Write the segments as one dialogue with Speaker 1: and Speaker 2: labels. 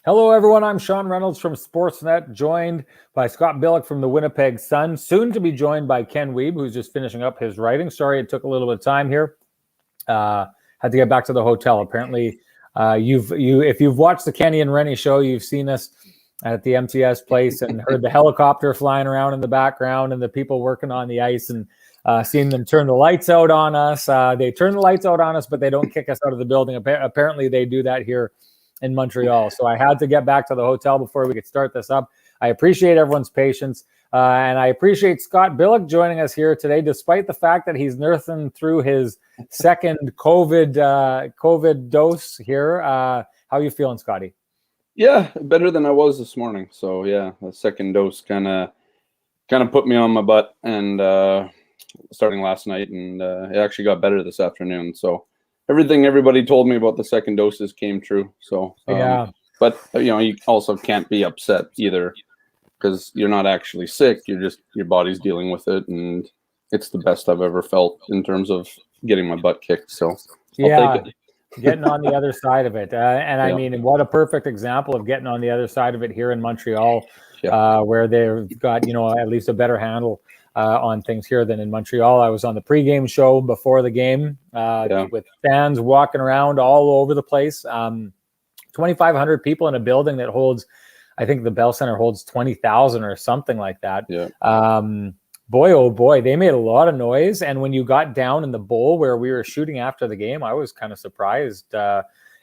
Speaker 1: Hello, everyone. I'm Sean Reynolds from Sportsnet, joined by Scott Billick from the Winnipeg Sun, soon to be joined by Ken Wiebe, who's just finishing up his writing. Sorry, it took a little bit of time here. Had to get back to the hotel. Apparently, if you've watched the Kenny and Renny show, you've seen us at the MTS place and heard the helicopter flying around in the background and the people working on the ice and seen them turn the lights out on us. They turn the lights out on us, but they don't kick us out of the building. Apparently, they do that here in Montreal. So I had to get back to the hotel before we could start this up. I appreciate everyone's patience. And I appreciate Scott Billick joining us here today, despite the fact that he's nursing through his second COVID dose here. How are you feeling, Scotty?
Speaker 2: Yeah, better than I was this morning. So yeah, the second dose kind of put me on my butt and starting last night, and it actually got better this afternoon. So everything everybody told me about the second doses came true. So
Speaker 1: yeah,
Speaker 2: but you also can't be upset either, because you're not actually sick. Your body's dealing with it, and it's the best I've ever felt in terms of getting my butt kicked. So I'll take it.
Speaker 1: Getting on the other side of it. I mean, what a perfect example of getting on the other side of it here in Montreal, where they've got, at least a better handle on things here than in Montreal. I was on the pregame show before the game with fans walking around all over the place. 2,500 people in a building that holds, I think the Bell Center holds 20,000 or something like that. Yeah. Boy, oh boy, they made a lot of noise. And when you got down in the bowl where we were shooting after the game, I was kind of surprised.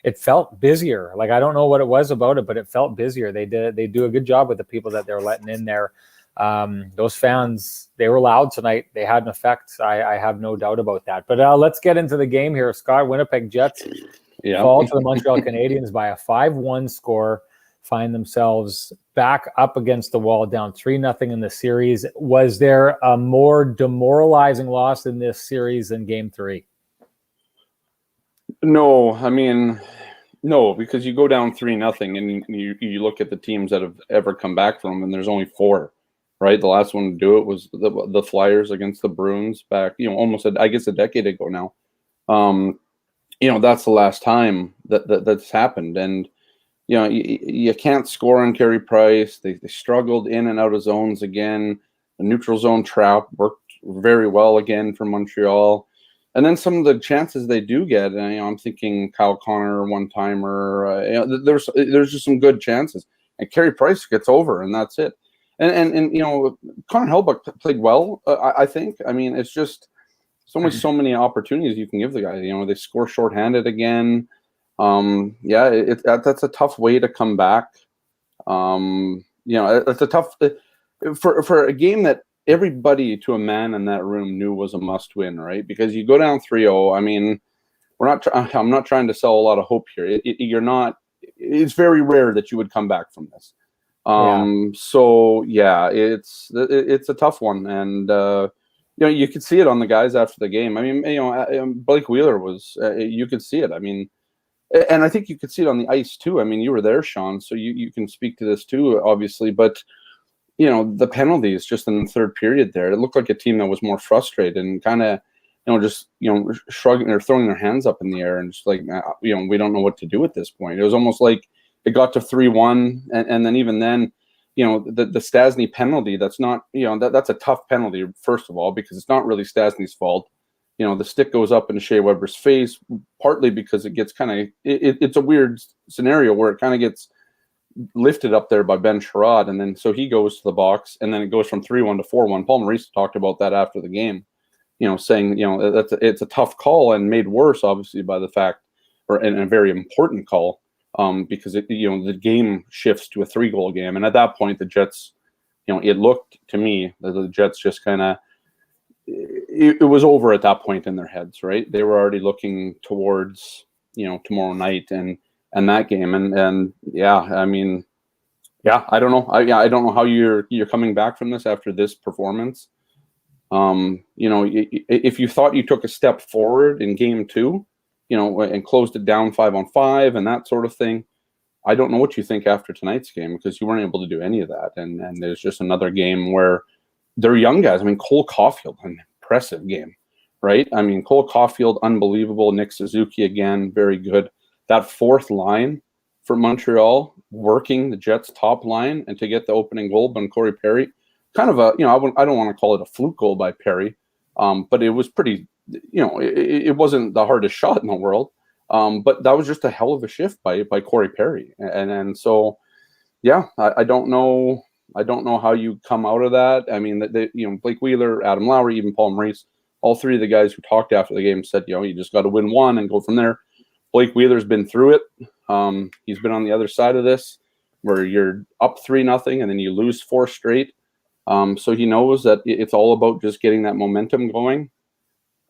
Speaker 1: It felt busier. Like, I don't know what it was about it, but it felt busier. They do a good job with the people that they're letting in there. Those fans, they were loud tonight. They had an effect. I have no doubt about that. But let's get into the game here. Scott, Winnipeg Jets fall to the Montreal Canadiens by a 5-1 score. Find themselves back up against the wall, down 3-0 in the series. Was there a more demoralizing loss in this series than Game 3?
Speaker 2: No, I mean, no, because you go down 3-0 and you look at the teams that have ever come back from them, and there's only 4, right? The last one to do it was the Flyers against the Bruins back, almost I guess a decade ago now. That's the last time that's happened, and you can't score on Carey Price. They struggled in and out of zones again. The neutral zone trap worked very well again for Montreal. And then some of the chances they do get, and I'm thinking Kyle Connor, one-timer. There's just some good chances. And Carey Price gets over, and that's it. And Connor Hellebuyck played well, I think. I mean, it's just so many opportunities you can give the guy. They score shorthanded again. That's a tough way to come back. It's a tough for a game that everybody to a man in that room knew was a must win, right? Because you go down 3-0. I mean, I'm not trying to sell a lot of hope here. It's very rare that you would come back from this. So it's a tough one, and you could see it on the guys after the game. I mean, Blake Wheeler was. You could see it. I mean. And I think you could see it on the ice too. I mean, you were there, Sean, so you can speak to this too, obviously. But the penalties just in the third period there, it looked like a team that was more frustrated and kind of, shrugging or throwing their hands up in the air and just like, we don't know what to do at this point. It was almost like it got to 3-1, and then even then, the Stastny penalty. That's not, that's a tough penalty first of all, because it's not really Stastny's fault. The stick goes up in Shea Weber's face, partly because it gets it's a weird scenario where it kind of gets lifted up there by Ben Sherrod, and then so he goes to the box, and then it goes from 3-1 to 4-1. Paul Maurice talked about that after the game, saying it's a tough call and made worse obviously by the fact, and a very important call, because the game shifts to a 3-goal game, and at that point the Jets, it looked to me that the Jets just kind of. It was over at that point in their heads, right? They were already looking towards, tomorrow night and that game. And I mean, I don't know. I don't know how you're coming back from this after this performance. If you thought you took a step forward in game 2, and closed it down 5-on-5 and that sort of thing, I don't know what you think after tonight's game, because you weren't able to do any of that. And there's just another game where they're young guys. I mean, Cole Caulfield, an impressive game, right? I mean, Cole Caulfield, unbelievable. Nick Suzuki, again, very good. That fourth line, for Montreal working the Jets top line and to get the opening goal by Corey Perry. Kind of a, I don't want to call it a fluke goal by Perry, but it was pretty, it wasn't the hardest shot in the world. But that was just a hell of a shift by Corey Perry. And so, yeah, I don't know. I don't know how you come out of that. I mean, Blake Wheeler, Adam Lowry, even Paul Maurice, all three of the guys who talked after the game said, you just got to win one and go from there. Blake Wheeler's been through it. He's been on the other side of this where you're up 3-0 and then you lose 4 straight. So he knows that it's all about just getting that momentum going.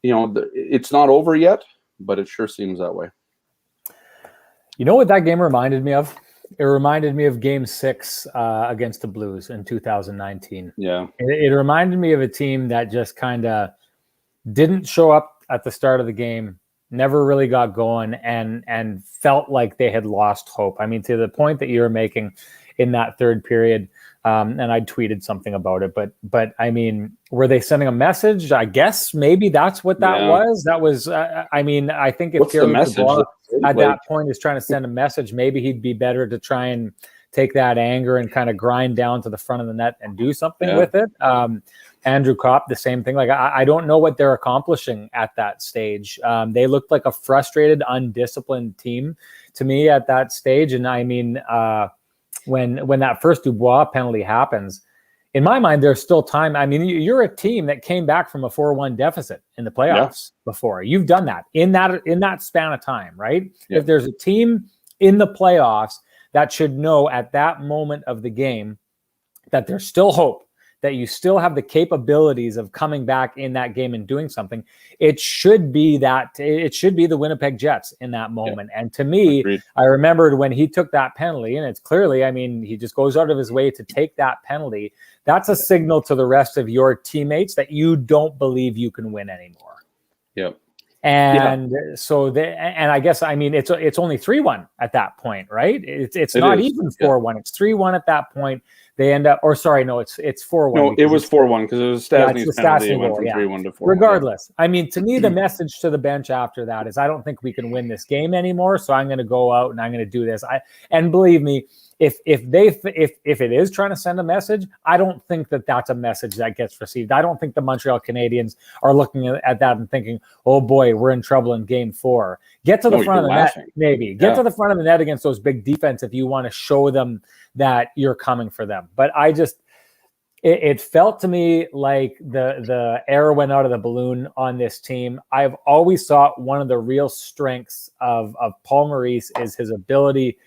Speaker 2: It's not over yet, but it sure seems that way.
Speaker 1: You know what that game reminded me of? It reminded me of Game 6 against the Blues in 2019.
Speaker 2: Yeah.
Speaker 1: It reminded me of a team that just kind of didn't show up at the start of the game, never really got going, and felt like they had lost hope. I mean, to the point that you were making in that third period, and I tweeted something about it, but I mean, were they sending a message? I guess maybe that's what that was. That was, I mean, I think if Pierre Dubois at that point is trying to send a message, maybe he'd be better to try and take that anger and kind of grind down to the front of the net and do something with it. Andrew Kopp, the same thing. Like, I don't know what they're accomplishing at that stage. They looked like a frustrated, undisciplined team to me at that stage. And I mean, when that first Dubois penalty happens, in my mind, there's still time. I mean, you're a team that came back from a 4-1 deficit in the playoffs before. You've done that in that span of time, right? Yeah. If there's a team in the playoffs that should know at that moment of the game that there's still hope, that you still have the capabilities of coming back in that game and doing something, it should be the Winnipeg Jets in that moment. Yeah. And to me, agreed. I remembered when he took that penalty, and it's clearly, I mean, he just goes out of his way to take that penalty. That's a signal to the rest of your teammates that you don't believe you can win anymore.
Speaker 2: Yep.
Speaker 1: And so and I guess, I mean, it's only 3-1 at that point, right? It's not even 4-1. It's 3-1 at that point. They end up, or sorry, no, it's 4-1.
Speaker 2: No, it was 4-1 because it was Stastny's penalty. It went from 3-1 to 4-1.
Speaker 1: Regardless, I mean, to me, the message to the bench after that is, I don't think we can win this game anymore. So I'm going to go out and I'm going to do this. And believe me, if it is trying to send a message, I don't think that that's a message that gets received. I don't think the Montreal Canadiens are looking at that and thinking, oh boy, we're in trouble in Game 4. Get to the front of the net, maybe. Get to the front of the net against those big defense if you want to show them that you're coming for them. But it felt to me like the air went out of the balloon on this team. I've always thought one of the real strengths of Paul Maurice is his ability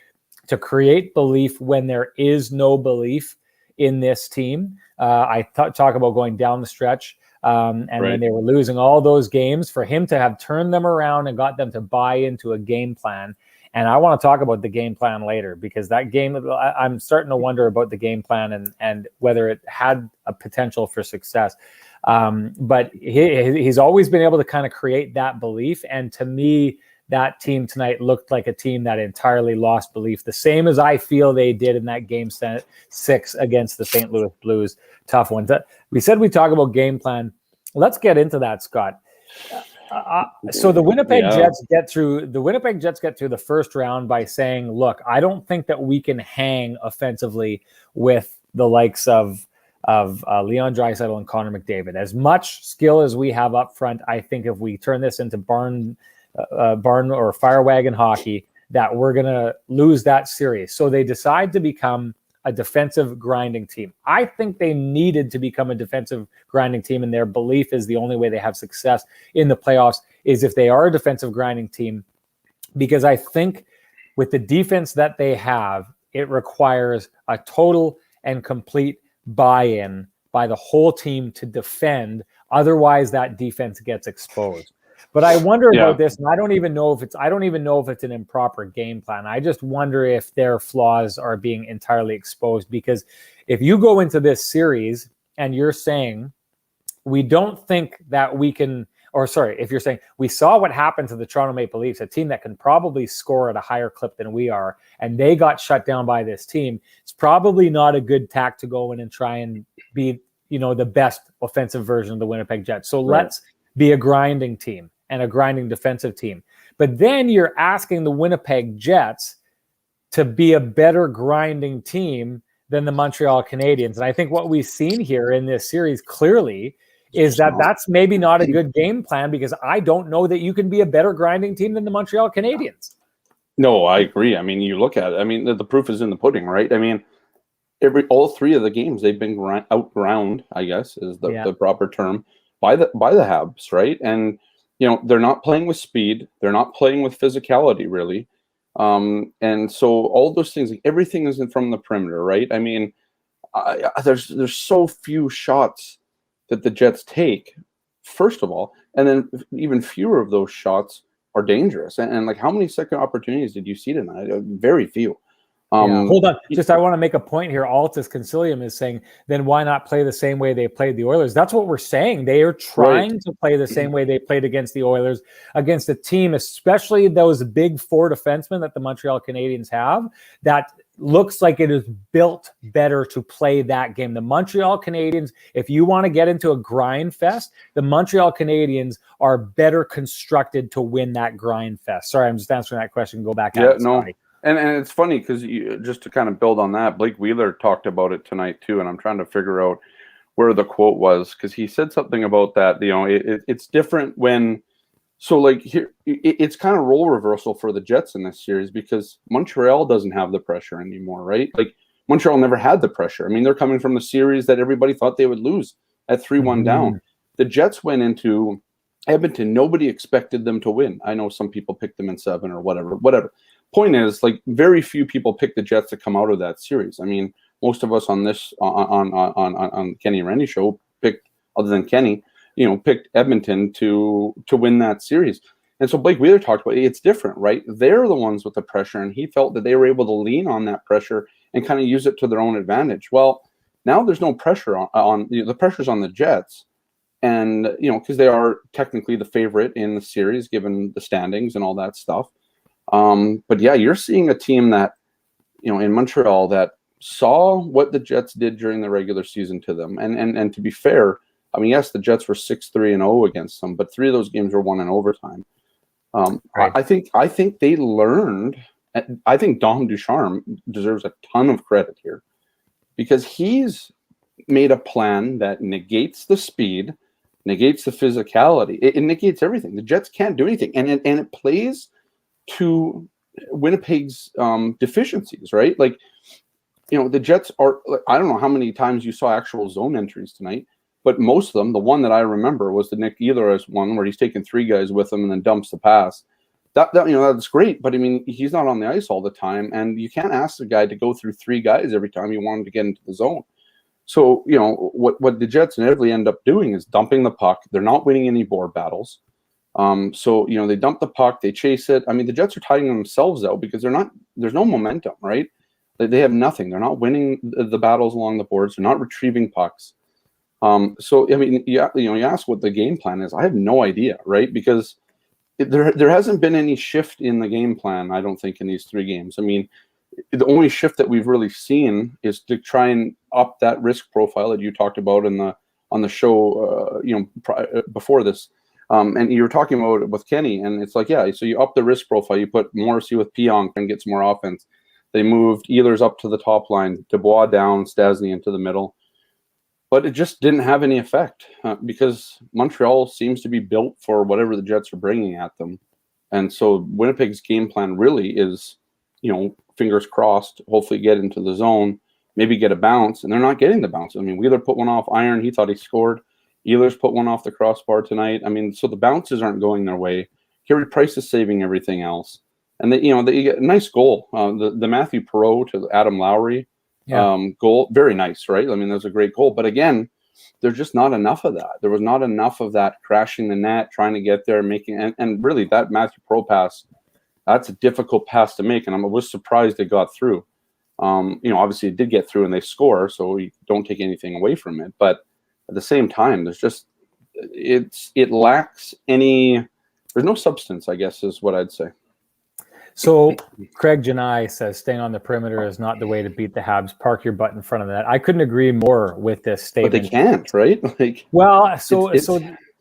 Speaker 1: to create belief when there is no belief in this team. I talk about going down the stretch and when they were losing all those games, for him to have turned them around and got them to buy into a game plan. And I want to talk about the game plan later, because that game, I'm starting to wonder about the game plan and whether it had a potential for success. But he's always been able to kind of create that belief. And to me, that team tonight looked like a team that entirely lost belief, the same as I feel they did in that Game 6 against the St. Louis Blues. Tough one. We said we talk about game plan. Let's get into that, Scott. So the Winnipeg Jets get through the first round by saying, look, I don't think that we can hang offensively with the likes of Leon Draisaitl and Connor McDavid. As much skill as we have up front, I think if we turn this into barn or fire wagon hockey, that we're going to lose that series. So they decide to become a defensive grinding team. I think they needed to become a defensive grinding team, and their belief is the only way they have success in the playoffs is if they are a defensive grinding team, because I think with the defense that they have, it requires a total and complete buy-in by the whole team to defend. Otherwise, that defense gets exposed. But I wonder about this, and I don't even know if it's an improper game plan. I just wonder if their flaws are being entirely exposed, because if you go into this series and you're saying we don't think that we can, if you're saying we saw what happened to the Toronto Maple Leafs, a team that can probably score at a higher clip than we are, and they got shut down by this team, it's probably not a good tack to go in and try and be, the best offensive version of the Winnipeg Jets. So let's be a grinding team and a grinding defensive team. But then you're asking the Winnipeg Jets to be a better grinding team than the Montreal Canadiens. And I think what we've seen here in this series clearly is that that's maybe not a good game plan, because I don't know that you can be a better grinding team than the Montreal Canadiens.
Speaker 2: No, I agree. I mean, you look at it. I mean, the proof is in the pudding, right? I mean, all three of the games they've been outground, I guess is the proper term, by the Habs, right? And they're not playing with speed, they're not playing with physicality, really. And so all those things, like, everything is from the perimeter, right? I mean, there's so few shots that the Jets take, first of all, and then even fewer of those shots are dangerous. And like, how many second opportunities did you see tonight? Very few.
Speaker 1: Hold on. I want to make a point here. Altus Concilium is saying, then why not play the same way they played the Oilers? That's what we're saying. They are trying to play the same way they played against the Oilers, against a team, especially those big four defensemen that the Montreal Canadiens have, that looks like it is built better to play that game. The Montreal Canadiens, if you want to get into a grind fest, the Montreal Canadiens are better constructed to win that grind fest. Sorry, I'm just answering that question. Go back.
Speaker 2: And it's funny because just to kind of build on that, Blake Wheeler talked about it tonight too, and I'm trying to figure out where the quote was, because he said something about that. It's different when, so like here, it's kind of role reversal for the Jets in this series, because Montreal doesn't have the pressure anymore, right? Like, Montreal never had the pressure. I mean, they're coming from the series that everybody thought they would lose at 3-1 down. The Jets went into Edmonton. Nobody expected them to win. I know some people picked them in 7 or whatever. Point is, like, very few people picked the Jets to come out of that series. I mean, most of us on this on Kenny and Renny show picked, other than Kenny, picked Edmonton to win that series. And so Blake Wheeler talked about it's different, right? They're the ones with the pressure, and he felt that they were able to lean on that pressure and kind of use it to their own advantage. Well, now there's no pressure on the pressure's on the Jets, and because they are technically the favorite in the series given the standings and all that stuff. But yeah, you're seeing a team that, in Montreal, that saw what the Jets did during the regular season to them. And to be fair, I mean, yes, the Jets were 6-3-0 against them, but 3 of those games were won in overtime. Right. I think they learned. I think Dom Ducharme deserves a ton of credit here, because he's made a plan that negates the speed, negates the physicality. It negates everything. The Jets can't do anything, and it plays to Winnipeg's deficiencies, right? Like, the Jets are, I don't know how many times you saw actual zone entries tonight, but most of them, the one that I remember was the Nick Ehlers one, where he's taking 3 guys with him and then dumps the pass. That that's great, but I mean, he's not on the ice all the time, and you can't ask the guy to go through 3 guys every time you want him to get into the zone. So, what the Jets inevitably end up doing is dumping the puck. They're not winning any board battles. So, they dump the puck, they chase it. I mean, the Jets are tiring themselves out because there's no momentum, right? They have nothing. They're not winning the battles along the boards. They're not retrieving pucks. So, I mean, you ask what the game plan is. I have no idea, right? Because there hasn't been any shift in the game plan, I don't think, in these 3 games. I mean, the only shift that we've really seen is to try and up that risk profile that you talked about on the show, before this. And you were talking about it with Kenny, and it's like, yeah, so you up the risk profile. You put Morrissey with Pionk and get some more offense. They moved Ehlers up to the top line, Dubois down, Stasny into the middle. But it just didn't have any effect because Montreal seems to be built for whatever the Jets are bringing at them. And so Winnipeg's game plan really is, fingers crossed, hopefully get into the zone, maybe get a bounce, and they're not getting the bounce. I mean, Wheeler put one off iron. He thought he scored. Ehlers put one off the crossbar tonight. I mean, so the bounces aren't going their way. Carey Price is saving everything else. And they get a nice goal. The Matthew Perreault to Adam Lowry goal, very nice, right? I mean, that was a great goal. But again, there's just not enough of that. There was not enough of that crashing the net, trying to get there, and really that Matthew Perreault pass, that's a difficult pass to make. And I was surprised it got through. Obviously it did get through and they score, so you don't take anything away from it. But at the same time, it lacks there's no substance, I guess, is what I'd say.
Speaker 1: So Craig Janai says staying on the perimeter is not the way to beat the Habs. Park your butt in front of that. I couldn't agree more with this statement.
Speaker 2: But they can't, right?
Speaker 1: Well, so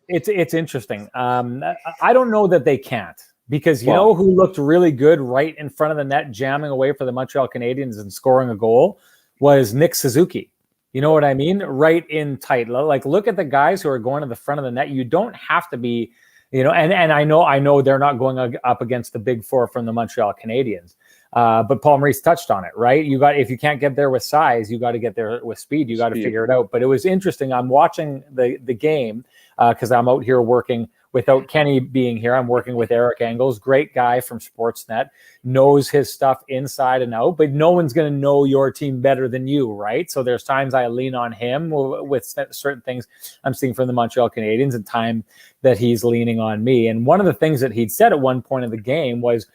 Speaker 1: it's interesting. I don't know that they can't. because you know who looked really good right in front of the net, jamming away for the Montreal Canadiens and scoring a goal was Nick Suzuki. You know what I mean? Right in tight. Like, look at the guys who are going to the front of the net. You don't have to be, and I know they're not going up against the big four from the Montreal Canadiens. But Paul Maurice touched on it, right? If you can't get there with size, you got to get there with speed. You got to figure it out. But it was interesting. I'm watching the game because I'm out here working without Kenny being here. I'm working with Eric Engels, great guy from Sportsnet, knows his stuff inside and out, but no one's going to know your team better than you, right? So there's times I lean on him with certain things I'm seeing from the Montreal Canadiens and time that he's leaning on me. And one of the things that he'd said at one point of the game was,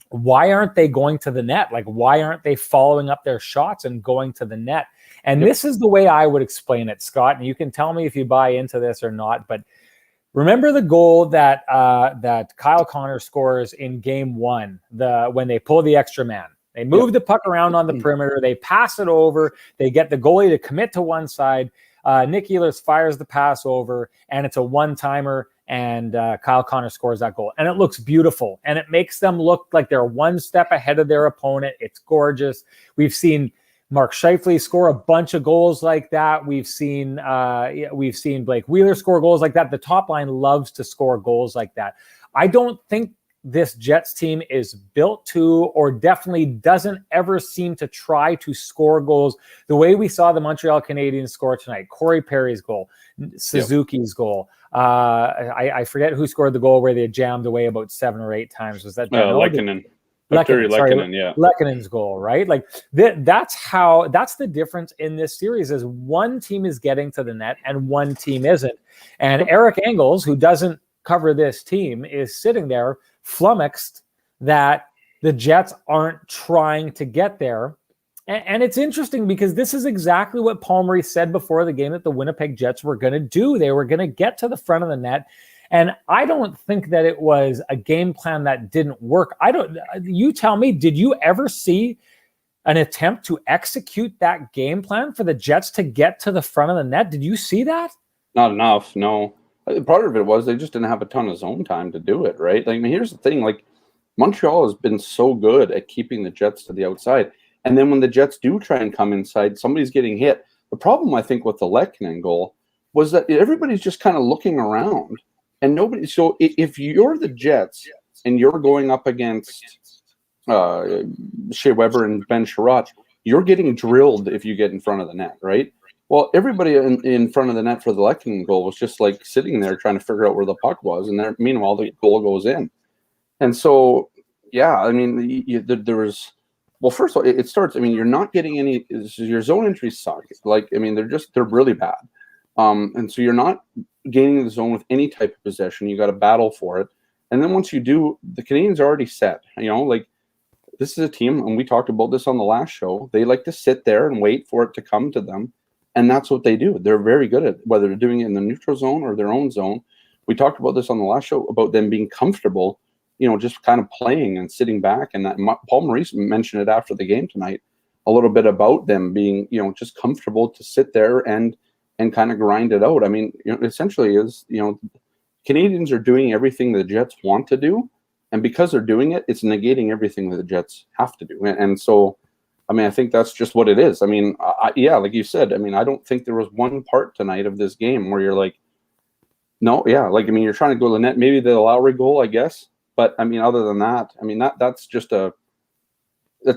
Speaker 1: why aren't they going to the net? Like, why aren't they following up their shots and going to the net? And this is the way I would explain it, Scott, and you can tell me if you buy into this or not, but remember the goal that Kyle Connor scores in game one, when they pull the extra man. They move the puck around on the perimeter. They pass it over. They get the goalie to commit to one side. Nick Ehlers fires the pass over, and it's a one-timer, and Kyle Connor scores that goal. And it looks beautiful, and it makes them look like they're one step ahead of their opponent. It's gorgeous. We've seen Mark Scheifele score a bunch of goals like that. We've seen Blake Wheeler score goals like that. The top line loves to score goals like that. I don't think this Jets team is built to, or definitely doesn't ever seem to try to score goals the way we saw the Montreal Canadiens score tonight. Corey Perry's goal, Suzuki's goal. I forget who scored the goal where they jammed away about 7 or 8 times. Was that
Speaker 2: Lehkonen? Lehkonen's
Speaker 1: goal, right? Like that's the difference in this series is one team is getting to the net and one team isn't. And Eric Engels, who doesn't cover this team, is sitting there flummoxed that the Jets aren't trying to get there. And it's interesting because this is exactly what Paul Maurice said before the game that the Winnipeg Jets were going to do. They were going to get to the front of the net. And I don't think that it was a game plan that didn't work. You tell me, did you ever see an attempt to execute that game plan for the Jets to get to the front of the net? Did you see that?
Speaker 2: Not enough, no. Part of it was they just didn't have a ton of zone time to do it, right? Like, I mean, here's the thing, like, Montreal has been so good at keeping the Jets to the outside. And then when the Jets do try and come inside, somebody's getting hit. The problem, I think, with the Lehkonen goal was that everybody's just kind of looking around. And nobody. So if you're the Jets and you're going up against Shea Weber and Ben Sherratt, you're getting drilled if you get in front of the net, right? Well, everybody in front of the net for the Lehkonen goal was just like sitting there trying to figure out where the puck was, and meanwhile the goal goes in. And so, yeah, I mean, there was. Well, first of all, it starts. I mean, you're not getting any. Your zone entries suck. Like, I mean, they're really bad. And so you're not gaining the zone with any type of possession. You got to battle for it. And then once you do, the Canadiens are already set. Like, this is a team, and we talked about this on the last show. They like to sit there and wait for it to come to them. And that's what they do. They're very good at whether they're doing it in the neutral zone or their own zone. We talked about this on the last show about them being comfortable, just kind of playing and sitting back. And that Paul Maurice mentioned it after the game tonight, a little bit about them being, just comfortable to sit there and kind of grind it out. I mean, essentially is, Canadians are doing everything the Jets want to do. And because they're doing it, it's negating everything that the Jets have to do. And so, I mean, I think that's just what it is. I mean, like you said, I mean, I don't think there was one part tonight of this game where you're like, no, yeah. Like, I mean, you're trying to go to the net, maybe the Lowry goal, I guess. But I mean, other than that, I mean, that's a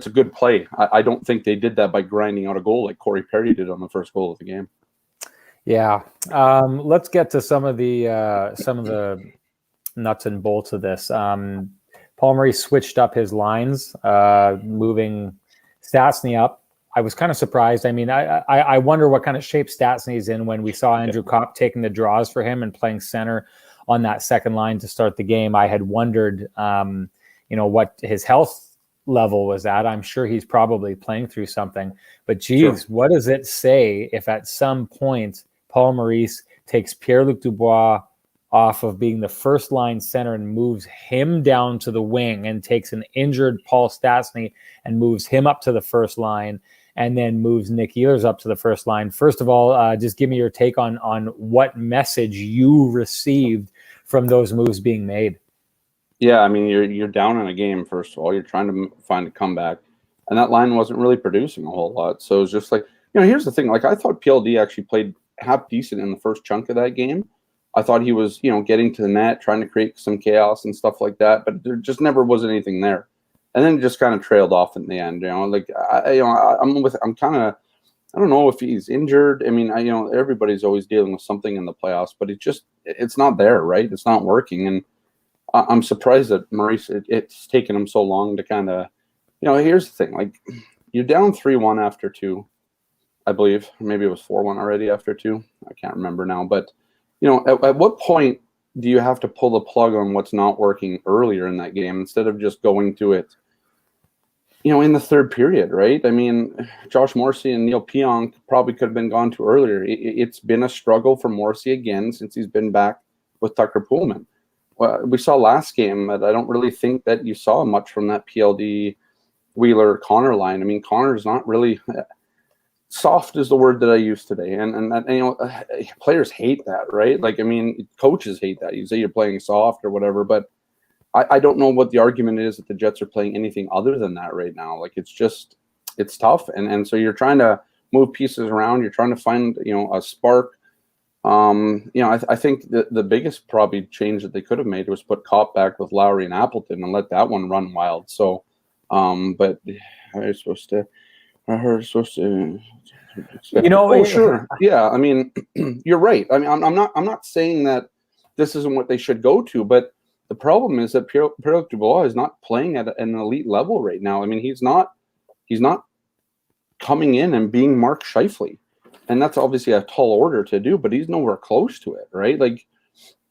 Speaker 2: good play. I don't think they did that by grinding out a goal like Corey Perry did on the first goal of the game.
Speaker 1: Yeah. Let's get to some of the nuts and bolts of this. Paul Maurice switched up his lines, moving Stastny up. I was kind of surprised. I mean, I wonder what kind of shape Stastny's in when we saw Andrew Kopp taking the draws for him and playing center on that second line to start the game. I had wondered, what his health level was at. I'm sure he's probably playing through something. But geez, What does it say if at some point Paul Maurice takes Pierre-Luc Dubois off of being the first line center and moves him down to the wing and takes an injured Paul Stastny and moves him up to the first line and then moves Nick Ehlers up to the first line? First of all, just give me your take on what message you received from those moves being made.
Speaker 2: Yeah, I mean, you're down in a game, first of all. You're trying to find a comeback, and that line wasn't really producing a whole lot. So it's just like, here's the thing. Like, I thought PLD actually played half decent in the first chunk of that game. I thought he was, getting to the net, trying to create some chaos and stuff like that, but there just never was anything there. And then it just kind of trailed off in the end. Like I'm kind of, I don't know if he's injured. I mean, everybody's always dealing with something in the playoffs, but it's not there, right? It's not working, and I'm surprised that Maurice, it's taken him so long to kind of, here's the thing. Like, you're down 3-1 after 2, I believe. Maybe it was 4-1 already after 2. I can't remember now. But, at what point do you have to pull the plug on what's not working earlier in that game instead of just going to it, in the third period, right? I mean, Josh Morrissey and Neil Pionk probably could have been gone to earlier. It's been a struggle for Morrissey again since he's been back with Tucker Poolman. Well, we saw last game that I don't really think that you saw much from that PLD Wheeler Connor line. I mean, Connor's not really soft is the word that I used today, and that, players hate that, right? Like, I mean, coaches hate that. You say you're playing soft or whatever, but I don't know what the argument is that the Jets are playing anything other than that right now. Like, it's tough, and so you're trying to move pieces around. You're trying to find a spark. I think the biggest probably change that they could have made was put Kopp back with Lowry and Appleton and let that one run wild. So, but I heard supposed to. Oh, sure, yeah. I mean, you're right. I mean, I'm not saying that this isn't what they should go to, but the problem is that Pierre-Luc Dubois is not playing at an elite level right now. I mean, he's not coming in and being Mark Scheifele. And that's obviously a tall order to do, but he's nowhere close to it, right? Like,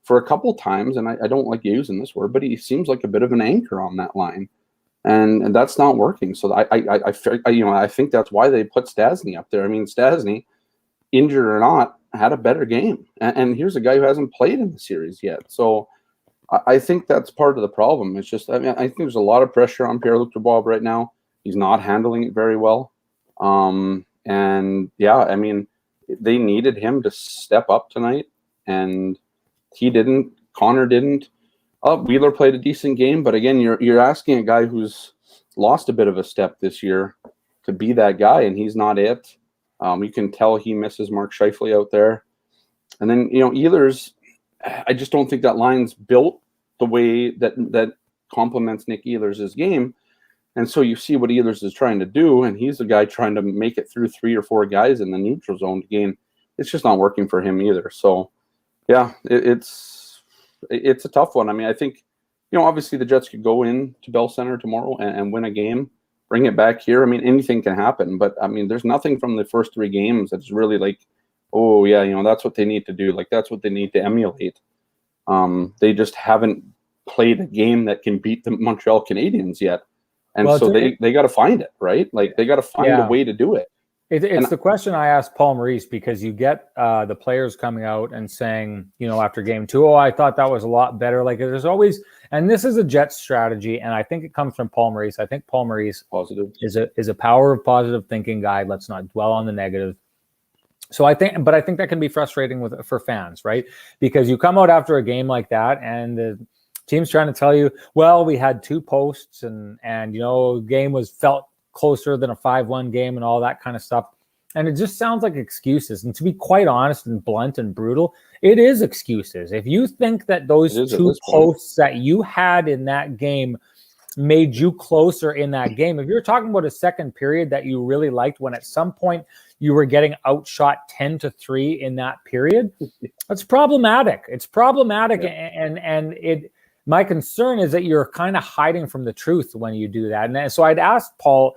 Speaker 2: for a couple times, and I don't like using this word, but he seems like a bit of an anchor on that line, and that's not working. So I think that's why they put Stastny up there. I mean, Stastny, injured or not, had a better game, and here's a guy who hasn't played in the series yet. So I think that's part of the problem. It's just, I think there's a lot of pressure on Pierre-Luc Dubois right now. He's not handling it very well. And yeah, I mean, they needed him to step up tonight, and he didn't. Connor didn't. Wheeler played a decent game, but again, you're asking a guy who's lost a bit of a step this year to be that guy, and he's not it. You can tell he misses Mark Scheifele out there. And then, Ehlers, I just don't think that line's built the way that complements Nick Ehlers' game. And so you see what Ehlers is trying to do, and he's the guy trying to make it through 3 or 4 guys in the neutral zone to gain. It's just not working for him either. So, yeah, it's a tough one. I mean, I think, obviously the Jets could go in to Bell Center tomorrow and win a game, bring it back here. I mean, anything can happen. But, I mean, there's nothing from the first 3 games that's really like, oh, yeah, that's what they need to do. Like, that's what they need to emulate. They just haven't played a game that can beat the Montreal Canadiens yet. And well, so they got to find it, right? Like, they got to find a way to do it.
Speaker 1: It's the question I asked Paul Maurice, because you get the players coming out and saying, after game 2, oh, I thought that was a lot better. Like, there's always, and this is a Jets strategy, and I think it comes from Paul Maurice. I think Paul Maurice is a power of positive thinking guy. Let's not dwell on the negative. So I think that can be frustrating for fans, right? Because you come out after a game like that, and the team's trying to tell you, well, we had 2 posts and game felt closer than a 5-1 game and all that kind of stuff. And it just sounds like excuses. And to be quite honest and blunt and brutal, it is excuses. If you think that those 2 posts that you had in that game made you closer in that game, if you're talking about a second period that you really liked, when at some point you were getting outshot 10-3 in that period, that's problematic. It's problematic. And my concern is that you're kind of hiding from the truth when you do that. And so I'd asked Paul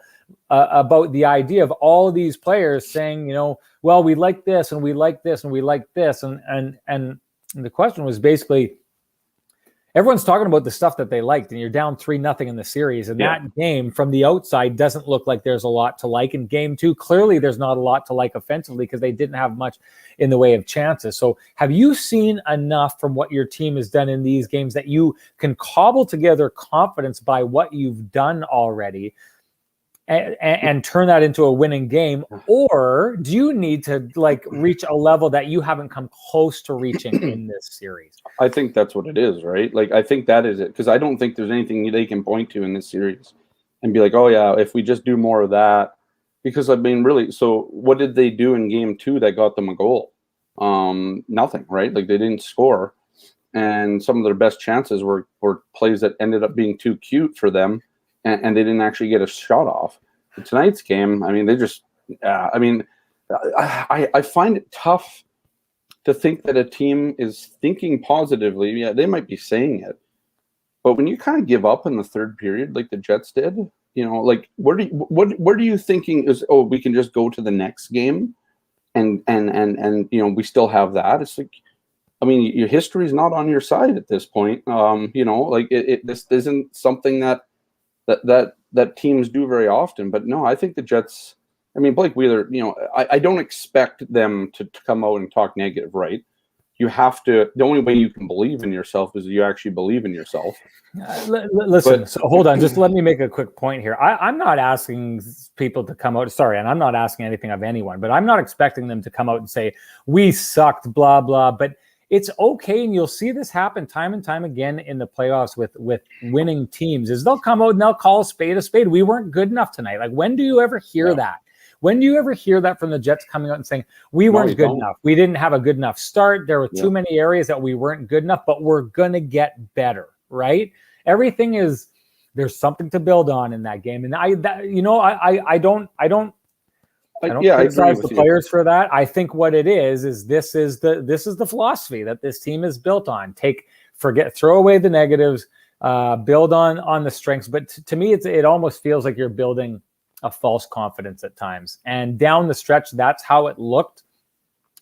Speaker 1: about the idea of all of these players saying, well, we like this and we like this and we like this. And the question was basically, everyone's talking about the stuff that they liked, and you're down 3-0 in the series. And that game from the outside doesn't look like there's a lot to like. In game 2, clearly there's not a lot to like offensively because they didn't have much in the way of chances. So have you seen enough from what your team has done in these games that you can cobble together confidence by what you've done already and turn that into a winning game? Or do you need to like reach a level that you haven't come close to reaching in this series?
Speaker 2: I think that's what it is, right? Like, I think that is it, because I don't think there's anything they can point to in this series and be like, oh yeah, if we just do more of that. Because I mean, really, so what did they do in game 2 that got them a goal? Nothing, right? Like, they didn't score, and some of their best chances were plays that ended up being too cute for them, and they didn't actually get a shot off. In tonight's game, I mean, they just, I find it tough to think that a team is thinking positively. Yeah, they might be saying it, but when you kind of give up in the third period, like the Jets did, like where do you thinking is, oh, we can just go to the next game, and we still have that? It's like, I mean, your history is not on your side at this point. Like this isn't something that teams do very often. But no, I think the Jets. I mean, Blake Wheeler, I don't expect them to come out and talk negative, right? You have to, the only way you can believe in yourself is you actually believe in yourself.
Speaker 1: Listen, so hold on, just let me make a quick point here. I'm not asking people to come out, and I'm not asking anything of anyone, but I'm not expecting them to come out and say, we sucked, blah, blah. But it's okay, and you'll see this happen time and time again in the playoffs with winning teams, is they'll come out and they'll call a spade a spade. We weren't good enough tonight. Like, when do you ever hear that? When do you ever hear that from the Jets coming out and saying, we weren't good enough? We didn't have a good enough start. There were too many areas that we weren't good enough, but we're going to get better, right? Everything is, there's something to build on in that game. And I don't criticize the players for that. I think what it is this is the philosophy that this team is built on. Throw away the negatives, build on the strengths. But to me, it almost feels like you're building a false confidence at times. And down the stretch, that's how it looked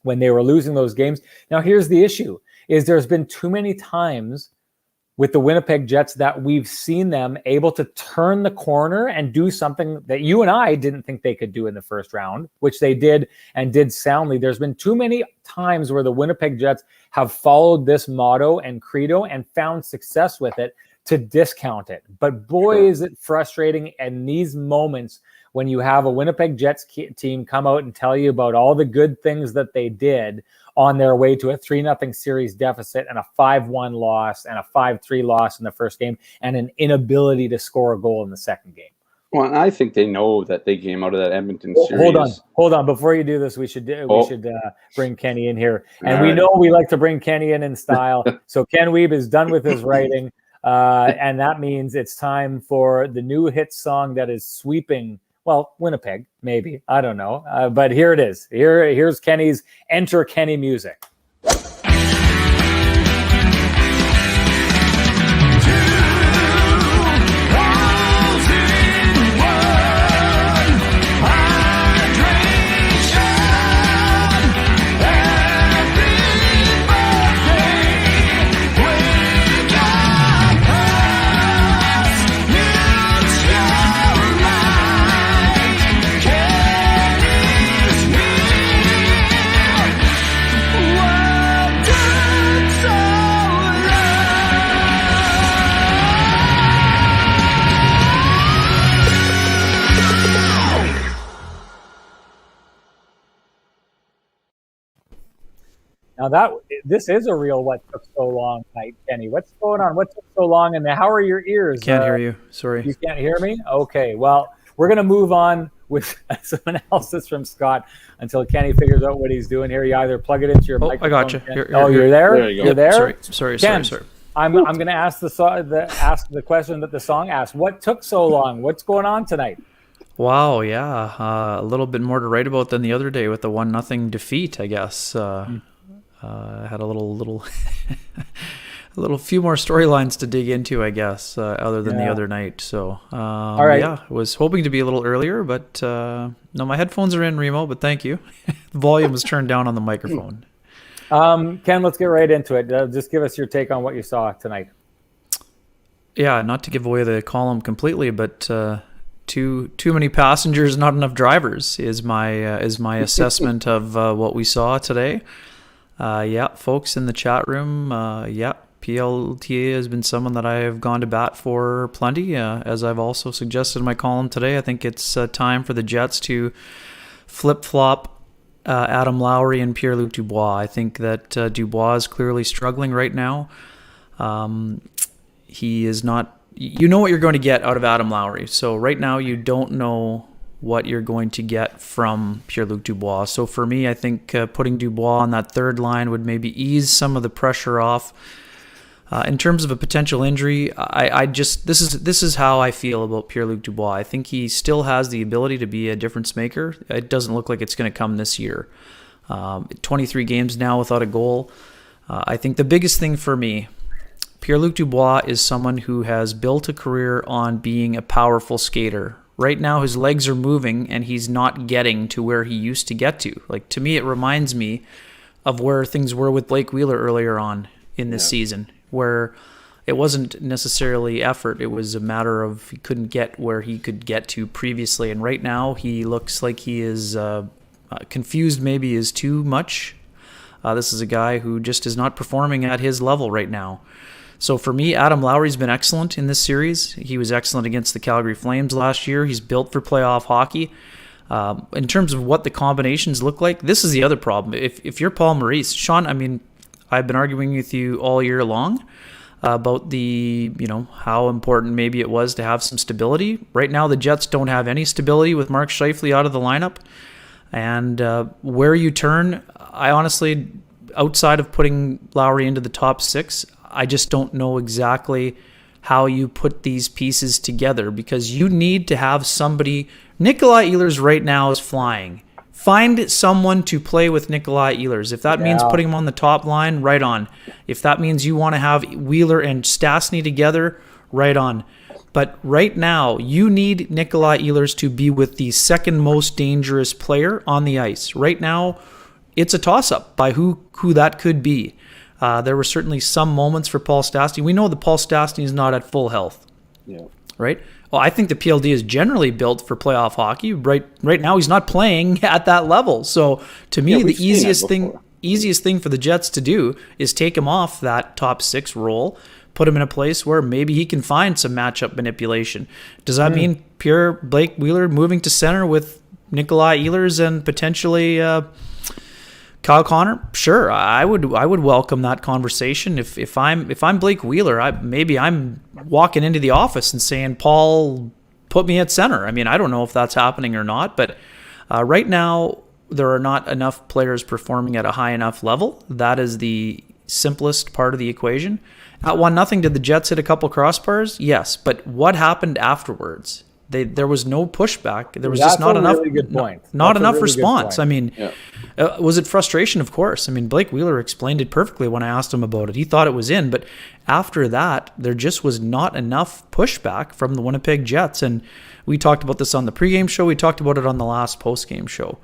Speaker 1: when they were losing those games. Now, here's the issue, is there's been too many times with the Winnipeg Jets that we've seen them able to turn the corner and do something that you and I didn't think they could do in the first round, which they did, and did soundly. There's been too many times where the Winnipeg Jets have followed this motto and credo and found success with it to discount it. But boy, is it frustrating in these moments when you have a Winnipeg Jets team come out and tell you about all the good things that they did on their way to a 3-0 series deficit and a 5-1 loss and a 5-3 loss in the first game and an inability to score a goal in the second game.
Speaker 2: Well, and I think they know that they came out of that Edmonton series.
Speaker 1: Hold on. Before you do this, we should bring Kenny in here. And we know we like to bring Kenny in style. So Ken Wiebe is done with his writing. And that means it's time for the new hit song that is sweeping, well, Winnipeg, maybe. I don't know. But here it is. Here's Kenny's Enter Kenny music. Now this is a real what took so long night, Kenny. What's going on? What took so long, and how are your ears?
Speaker 3: Can't hear you. Sorry.
Speaker 1: You can't hear me? Okay. Well, we're going to move on with some analysis from Scott until Kenny figures out what he's doing here. You either plug it into your microphone.
Speaker 3: I got you.
Speaker 1: You're there?
Speaker 2: There you go.
Speaker 1: You're there?
Speaker 3: Sorry.
Speaker 1: I'm going to ask the question that the song asked. What took so long? What's going on tonight?
Speaker 3: Wow, yeah. A little bit more to write about than the other day with the 1-0 defeat, I guess. I had a little few more storylines to dig into, I guess, other than the other night. So, all right. Yeah, I was hoping to be a little earlier, but no, my headphones are in, Remo, but thank you. The volume was turned down on the microphone.
Speaker 1: Ken, let's get right into it. Just give us your take on what you saw tonight.
Speaker 3: Yeah, not to give away the column completely, but too many passengers, not enough drivers is my assessment of what we saw today. Yeah, folks in the chat room, PLTA has been someone that I have gone to bat for plenty, as I've also suggested in my column today. I think it's time for the Jets to flip-flop Adam Lowry and Pierre-Luc Dubois. I think that Dubois is clearly struggling right now. He is not... You know what you're going to get out of Adam Lowry. So right now you don't know what you're going to get from Pierre-Luc Dubois. So for me, I think putting Dubois on that third line would maybe ease some of the pressure off. In terms of a potential injury, this is how I feel about Pierre-Luc Dubois. I think he still has the ability to be a difference maker. It doesn't look like it's going to come this year. 23 games now without a goal. I think the biggest thing for me, Pierre-Luc Dubois is someone who has built a career on being a powerful skater. Right now, his legs are moving, and he's not getting to where he used to get to. Like, to me, it reminds me of where things were with Blake Wheeler earlier on in this season, where it wasn't necessarily effort. It was a matter of he couldn't get where he could get to previously. And right now, he looks like he is confused maybe is too much. This is a guy who just is not performing at his level right now. So for me, Adam Lowry's been excellent in this series. He was excellent against the Calgary Flames last year. He's built for playoff hockey. In terms of what the combinations look like, this is the other problem. If you're Paul Maurice, Sean, I mean, I've been arguing with you all year long about how important maybe it was to have some stability. Right now, the Jets don't have any stability with Mark Scheifele out of the lineup. And where you turn, I honestly, outside of putting Lowry into the top six, I just don't know exactly how you put these pieces together, because you need to have somebody. Nikolai Ehlers right now is flying. Find someone to play with Nikolai Ehlers. If that means putting him on the top line, right on. If that means you want to have Wheeler and Stastny together, right on. But right now, you need Nikolai Ehlers to be with the second most dangerous player on the ice. Right now, it's a toss-up by who that could be. There were certainly some moments for Paul Stastny. We know that Paul Stastny is not at full health. Yeah. Right? Well, I think the PLD is generally built for playoff hockey. Right now, he's not playing at that level. So, to me, the easiest thing for the Jets to do is take him off that top six role, put him in a place where maybe he can find some matchup manipulation. Does that mean pure Blake Wheeler moving to center with Nikolai Ehlers and potentially Kyle Connor? Sure, I would welcome that conversation. If I'm Blake Wheeler, I'm walking into the office and saying, Paul, put me at center. I mean, I don't know if that's happening or not, but right now there are not enough players performing at a high enough level. That is the simplest part of the equation. At 1-0, did the Jets hit a couple crossbars? Yes, but what happened afterwards? There was no pushback. There was just not enough.
Speaker 1: Really good point.
Speaker 3: Not enough response. I mean, was it frustration? Of course. I mean, Blake Wheeler explained it perfectly when I asked him about it. He thought it was in, but after that, there just was not enough pushback from the Winnipeg Jets. And we talked about this on the pregame show. We talked about it on the last postgame show.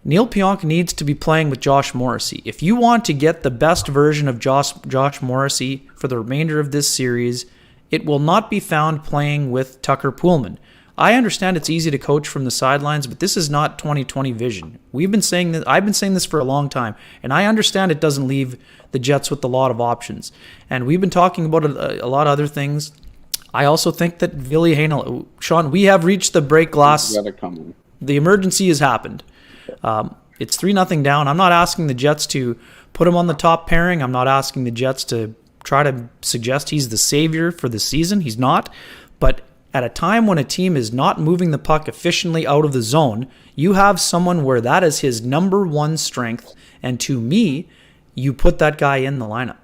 Speaker 3: Neil Pionk needs to be playing with Josh Morrissey. If you want to get the best version of Josh Morrissey for the remainder of this series, it will not be found playing with Tucker Poolman. I understand it's easy to coach from the sidelines, but this is not 2020 vision. We've been saying that. I've been saying this for a long time, and I understand it doesn't leave the Jets with a lot of options. And we've been talking about a lot of other things. I also think that Ville Heinola, Sean, we have reached the break glass. The emergency has happened. It's 3-0 down. I'm not asking the Jets to put him on the top pairing. I'm not asking the Jets to try to suggest he's the savior for the season. He's not. But at a time when a team is not moving the puck efficiently out of the zone, you have someone where that is his number one strength. And to me, you put that guy in the lineup.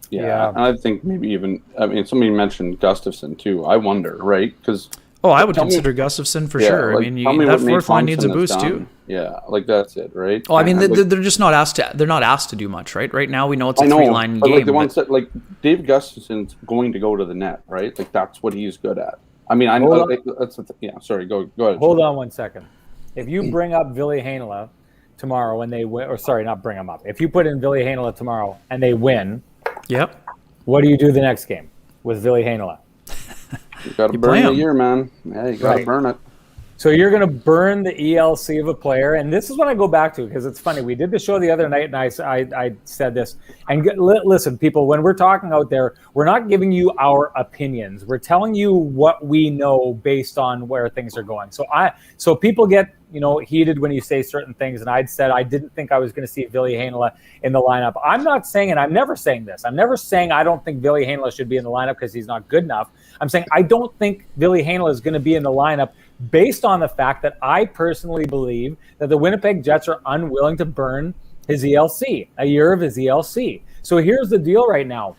Speaker 2: Yeah. I think maybe even, somebody mentioned Gustafsson too. I wonder, right? Because
Speaker 3: I would consider Gustafsson for sure.
Speaker 2: Like,
Speaker 3: I mean, that fourth line needs a boost too.
Speaker 2: Yeah, like that's it, right?
Speaker 3: Oh, I mean, they're just not asked to. They're not asked to do much, right? Right now, we know it's a three-line game.
Speaker 2: Like the ones that, like Dave Gustafsson's going to go to the net, right? Like that's what he's good at. I mean, Sorry, go ahead.
Speaker 1: Hold on 1 second. If you bring up Ville Heinola tomorrow when they win, or sorry, not bring him up. If you put in Ville Heinola tomorrow and they win, what do you do the next game with Ville Heinola?
Speaker 2: You got to burn the year, man. Yeah, you got to burn it.
Speaker 1: So you're going to burn the ELC of a player, and this is what I go back to because it's funny. We did the show the other night, and I said this. And listen, people, when we're talking out there, we're not giving you our opinions. We're telling you what we know based on where things are going. So people get heated when you say certain things, and I'd said I didn't think I was going to see Ville Heinola in the lineup. I'm not saying, and I'm never saying this. I'm never saying I don't think Ville Heinola should be in the lineup because he's not good enough. I'm saying I don't think Ville Heinola is going to be in the lineup based on the fact that I personally believe that the Winnipeg Jets are unwilling to burn his ELC, a year of his ELC. So here's the deal right now.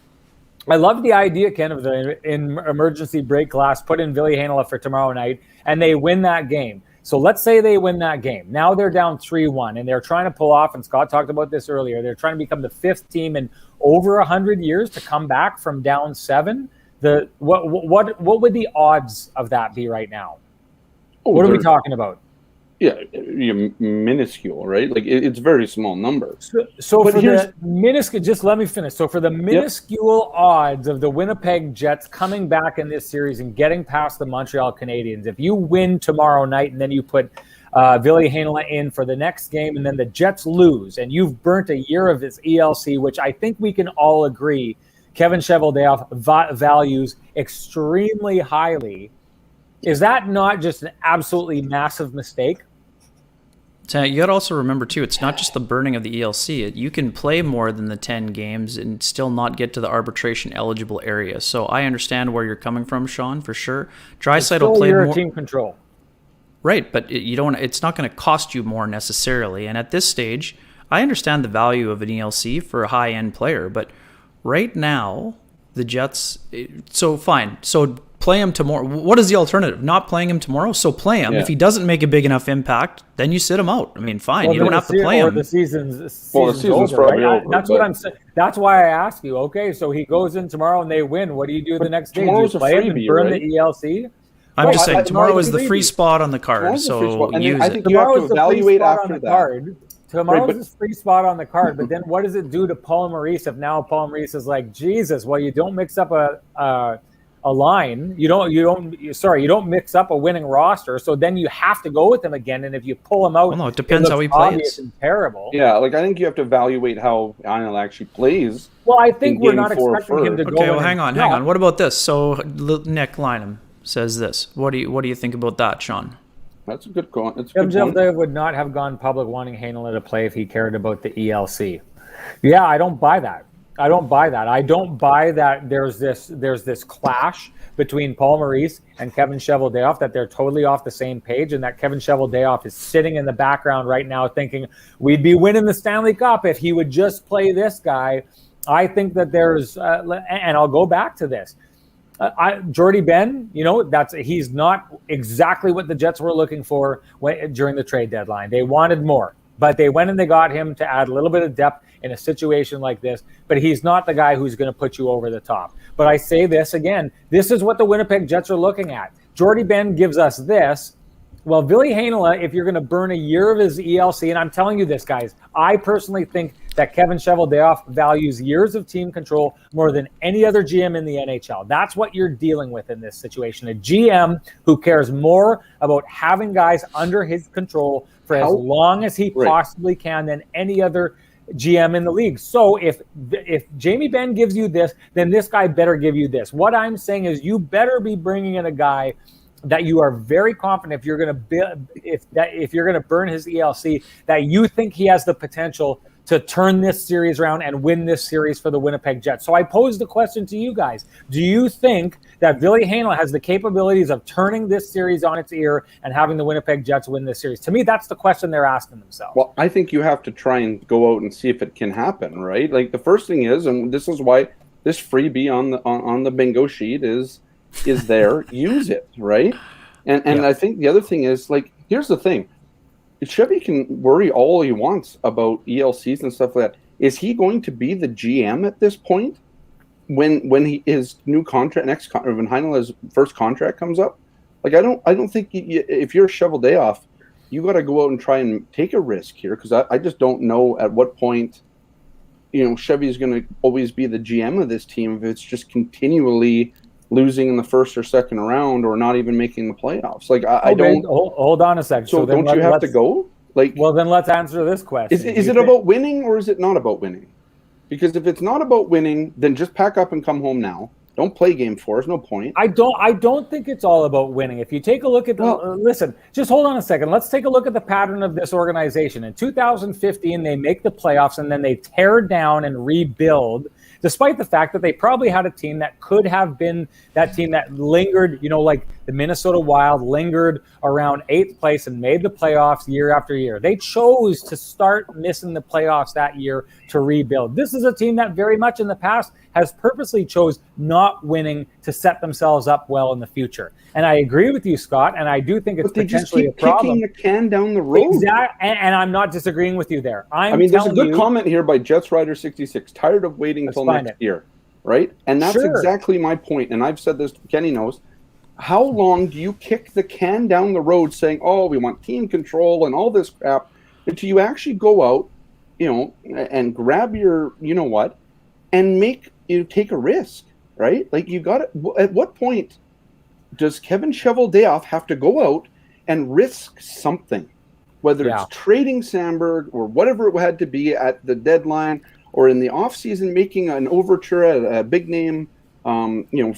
Speaker 1: I love the idea, Ken, of the emergency break glass, put in Ville Heinola for tomorrow night, and they win that game. So let's say they win that game. Now they're down 3-1, and they're trying to pull off, and Scott talked about this earlier, they're trying to become the 5th team in over 100 years to come back from down 7. What would the odds of that be right now? What are we talking about?
Speaker 2: Yeah, minuscule, right? Like it's very small number.
Speaker 1: So for the minuscule, just let me finish. So for the minuscule odds of the Winnipeg Jets coming back in this series and getting past the Montreal Canadiens, if you win tomorrow night and then you put Ville Heinola in for the next game and then the Jets lose and you've burnt a year of his ELC, which I think we can all agree Kevin Cheveldayoff values extremely highly. Is that not just an absolutely massive mistake?
Speaker 3: You got to also remember, too, it's not just the burning of the ELC. You can play more than the 10 games and still not get to the arbitration-eligible area. So I understand where you're coming from, Sean, for sure. Draisaitl played more
Speaker 1: team control.
Speaker 3: Right, but it's not going to cost you more necessarily. And at this stage, I understand the value of an ELC for a high-end player. But right now, the Jets... So fine. So... play him tomorrow. What is the alternative? Not playing him tomorrow? So play him. Yeah. If he doesn't make a big enough impact, then you sit him out. I mean, fine. You don't have to play him.
Speaker 1: The season's over, probably right? Over. That's what I'm saying. That's why I ask you. Okay, so he goes in tomorrow and they win. What do you do the next day? Do you play him and burn the ELC?
Speaker 3: I'm just saying, tomorrow is the free spot on the card, so use
Speaker 2: it. I think you have to evaluate after that.
Speaker 1: Tomorrow's a free spot on the card, but then what does it do to Paul Maurice if now Paul Maurice is like, Jesus, well, you don't mix up a line, you don't mix up a winning roster, so then you have to go with him again, and if you pull him out,
Speaker 3: well, no, it depends how he plays.
Speaker 1: And terrible.
Speaker 2: Yeah, like I think you have to evaluate how Einel actually plays.
Speaker 1: Well, I think we're not expecting him to go.
Speaker 3: Okay, well, hang on. What about this? So Nick Lynham says this. What do you think about that, Sean?
Speaker 2: That's a good point.
Speaker 1: They would not have gone public wanting Heinola to play if he cared about the ELC. Yeah, I don't buy that. I don't buy that there's this clash between Paul Maurice and Kevin Cheveldayoff, that they're totally off the same page, and that Kevin Cheveldayoff is sitting in the background right now thinking we'd be winning the Stanley Cup if he would just play this guy. I think that there's and I'll go back to this. Jordy Ben, he's not exactly what the Jets were looking for during the trade deadline. They wanted more, but they went and they got him to add a little bit of depth in a situation like this, but he's not the guy who's going to put you over the top. But I say this again, this is what the Winnipeg Jets are looking at. Jordy Ben gives us this. Well, Ville Heinola, if you're going to burn a year of his ELC, and I'm telling you this, guys, I personally think that Kevin Cheveldayoff values years of team control more than any other GM in the NHL. That's what you're dealing with in this situation. A GM who cares more about having guys under his control for as long as he possibly can than any other GM in the league. So if Jamie Benn gives you this, then this guy better give you this. What I'm saying is you better be bringing in a guy that you are very confident if you're going to burn his ELC, that you think he has the potential to turn this series around and win this series for the Winnipeg Jets. So I pose the question to you guys. Do you think that Ville Heinola has the capabilities of turning this series on its ear and having the Winnipeg Jets win this series? To me, that's the question they're asking themselves.
Speaker 2: Well, I think you have to try and go out and see if it can happen, right? Like the first thing is, and this is why this freebie on the bingo sheet is there. Use it, right? And I think the other thing is, like, here's the thing. Chevy can worry all he wants about ELCs and stuff like that. Is he going to be the GM at this point when his new contract when Heinola's first contract comes up? Like, I don't think if you're Cheveldayoff, you got to go out and try and take a risk here, because I just don't know at what point Chevy is going to always be the GM of this team if it's just continually losing in the first or second round or not even making the playoffs. Like I don't
Speaker 1: hold on a second.
Speaker 2: So don't you have to go? Like,
Speaker 1: well, then let's answer this question.
Speaker 2: Is it about winning or is it not about winning? Because if it's not about winning, then just pack up and come home now. Don't play game 4. There's no point.
Speaker 1: I don't think it's all about winning. If you take a look at listen, just hold on a second. Let's take a look at the pattern of this organization. In 2015, they make the playoffs and then they tear down and rebuild, despite the fact that they probably had a team that could have been that team that lingered, like the Minnesota Wild lingered around 8th place and made the playoffs year after year. They chose to start missing the playoffs that year to rebuild. This is a team that very much in the past has purposely chose not winning to set themselves up well in the future. And I agree with you, Scott, and I do think it's potentially a problem.
Speaker 2: Kicking the can down the road.
Speaker 1: Exactly, and I'm not disagreeing with you there.
Speaker 2: There's a good comment here by Jets Rider 66. Tired of waiting until next year, right? And that's exactly my point. And I've said this, Kenny knows. How long do you kick the can down the road saying, oh, we want team control and all this crap, until you actually go out, and grab your, and take a risk, right? Like you got to, at what point does Kevin Cheveldayoff have to go out and risk something, whether it's trading Sandberg or whatever it had to be at the deadline or in the offseason, making an overture at a big name,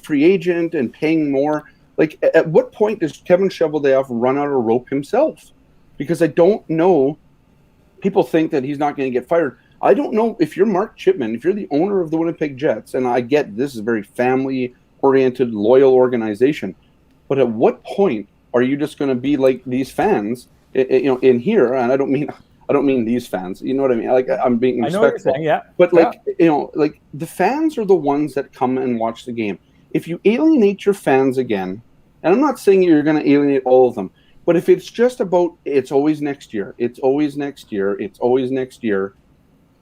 Speaker 2: free agent and paying more? Like, at what point does Kevin Cheveldayoff run out of rope himself? Because I don't know. People think that he's not going to get fired. I don't know if you're Mark Chipman, if you're the owner of the Winnipeg Jets, and I get this is a very family-oriented, loyal organization, but at what point are you just going to be like these fans, in here? And I don't mean these fans. You know what I mean? Like, I'm being respectful.
Speaker 1: I know what you're saying, yeah.
Speaker 2: But like the fans are the ones that come and watch the game. If you alienate your fans again, and I'm not saying you're going to alienate all of them, but if it's just about it's always next year, it's always next year, it's always next year.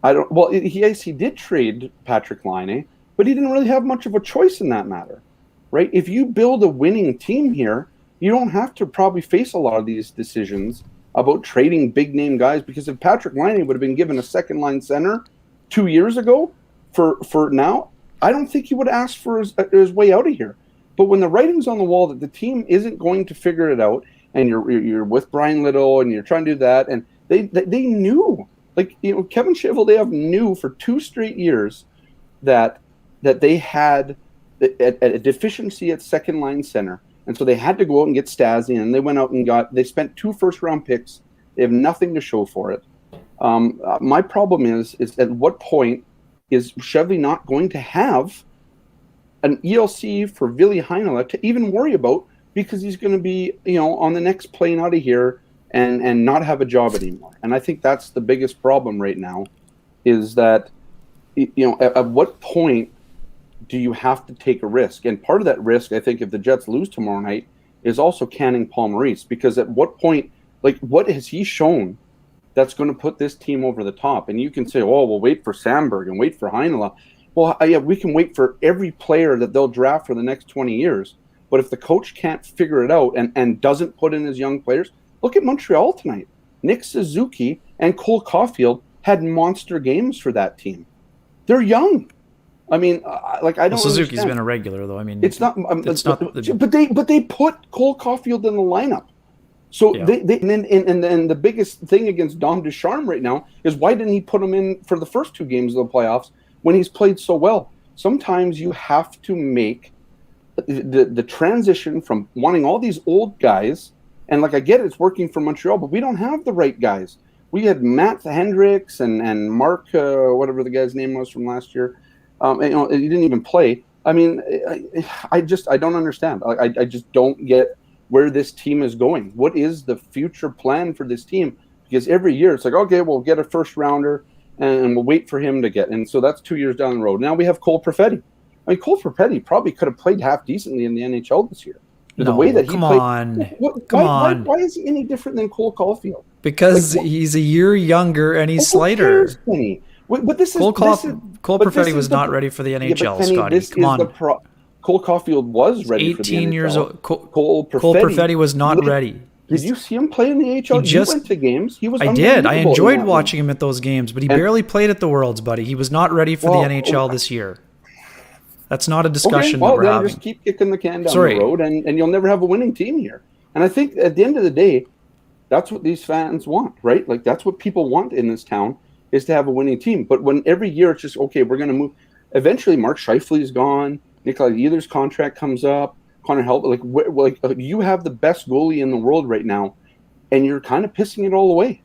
Speaker 2: He did trade Patrick Laine, but he didn't really have much of a choice in that matter, right? If you build a winning team here, you don't have to probably face a lot of these decisions about trading big name guys, because if Patrick Laine would have been given a second line center 2 years ago for now, I don't think he would ask for his way out of here. But when the writing's on the wall that the team isn't going to figure it out, and you're with Brian Little and you're trying to do that, and they knew. Like, Kevin Cheveldayoff knew for 2 straight years that they had a deficiency at second line center. And so they had to go out and get Stasi, and they went out and they spent 2 first-round picks. They have nothing to show for it. My problem is at what point is Chevy not going to have an ELC for Ville Heinola to even worry about, because he's going to be, on the next plane out of here and not have a job anymore. And I think that's the biggest problem right now, is that, at what point do you have to take a risk? And part of that risk, I think, if the Jets lose tomorrow night, is also canning Paul Maurice, because at what point, like, what has he shown that's going to put this team over the top? And you can say, oh, we'll wait for Sandberg and wait for Heinola. Well, yeah, we can wait for every player that they'll draft for the next 20 years. But if the coach can't figure it out and doesn't put in his young players, look at Montreal tonight. Nick Suzuki and Cole Caulfield had monster games for that team. They're young. I mean, I don't.
Speaker 3: Suzuki's
Speaker 2: understand.
Speaker 3: been a regular, though. I mean,
Speaker 2: it's not. But they put Cole Caulfield in the lineup. So yeah. And the biggest thing against Dom Ducharme right now is, why didn't he put him in for the first 2 games of the playoffs when he's played so well? Sometimes you have to make the transition from wanting all these old guys, and like, I get it's working for Montreal, but we don't have the right guys. We had Matt Hendricks and Mark, whatever the guy's name was from last year. He didn't even play. I mean, I don't understand. I just don't get where this team is going. What is the future plan for this team? Because every year it's like, okay, we'll get a first rounder and we'll wait for him to get. And so that's 2 years down the road. Now we have Cole Perfetti. I mean, Cole Perfetti probably could have played half decently in the NHL this year. The way that he played. Why is he any different than Cole Caulfield?
Speaker 3: Because he's a year younger and he's slighter.
Speaker 2: But this is
Speaker 3: Cole Perfetti was not ready for the NHL, Scotty. Come on.
Speaker 2: Cole Caulfield was ready for the NHL.
Speaker 3: 18 years old. Cole Perfetti was not ready.
Speaker 2: Did you see him play in the AHL? You went to games. He was.
Speaker 3: I did. I enjoyed watching him at those games, but he barely played at the Worlds, buddy. He was not ready for the NHL this year. That's not a discussion
Speaker 2: well,
Speaker 3: that we're
Speaker 2: then
Speaker 3: having.
Speaker 2: just keep kicking the can down the road, and you'll never have a winning team here. And I think at the end of the day, that's what these fans want, right? Like, that's what people want in this town, is to have a winning team. But when every year it's just, okay, we're going to move. Eventually, Mark Scheifele's gone. Nikolai Ehlers' contract comes up. Connor Help, you have the best goalie in the world right now, and you're kind of pissing it all away.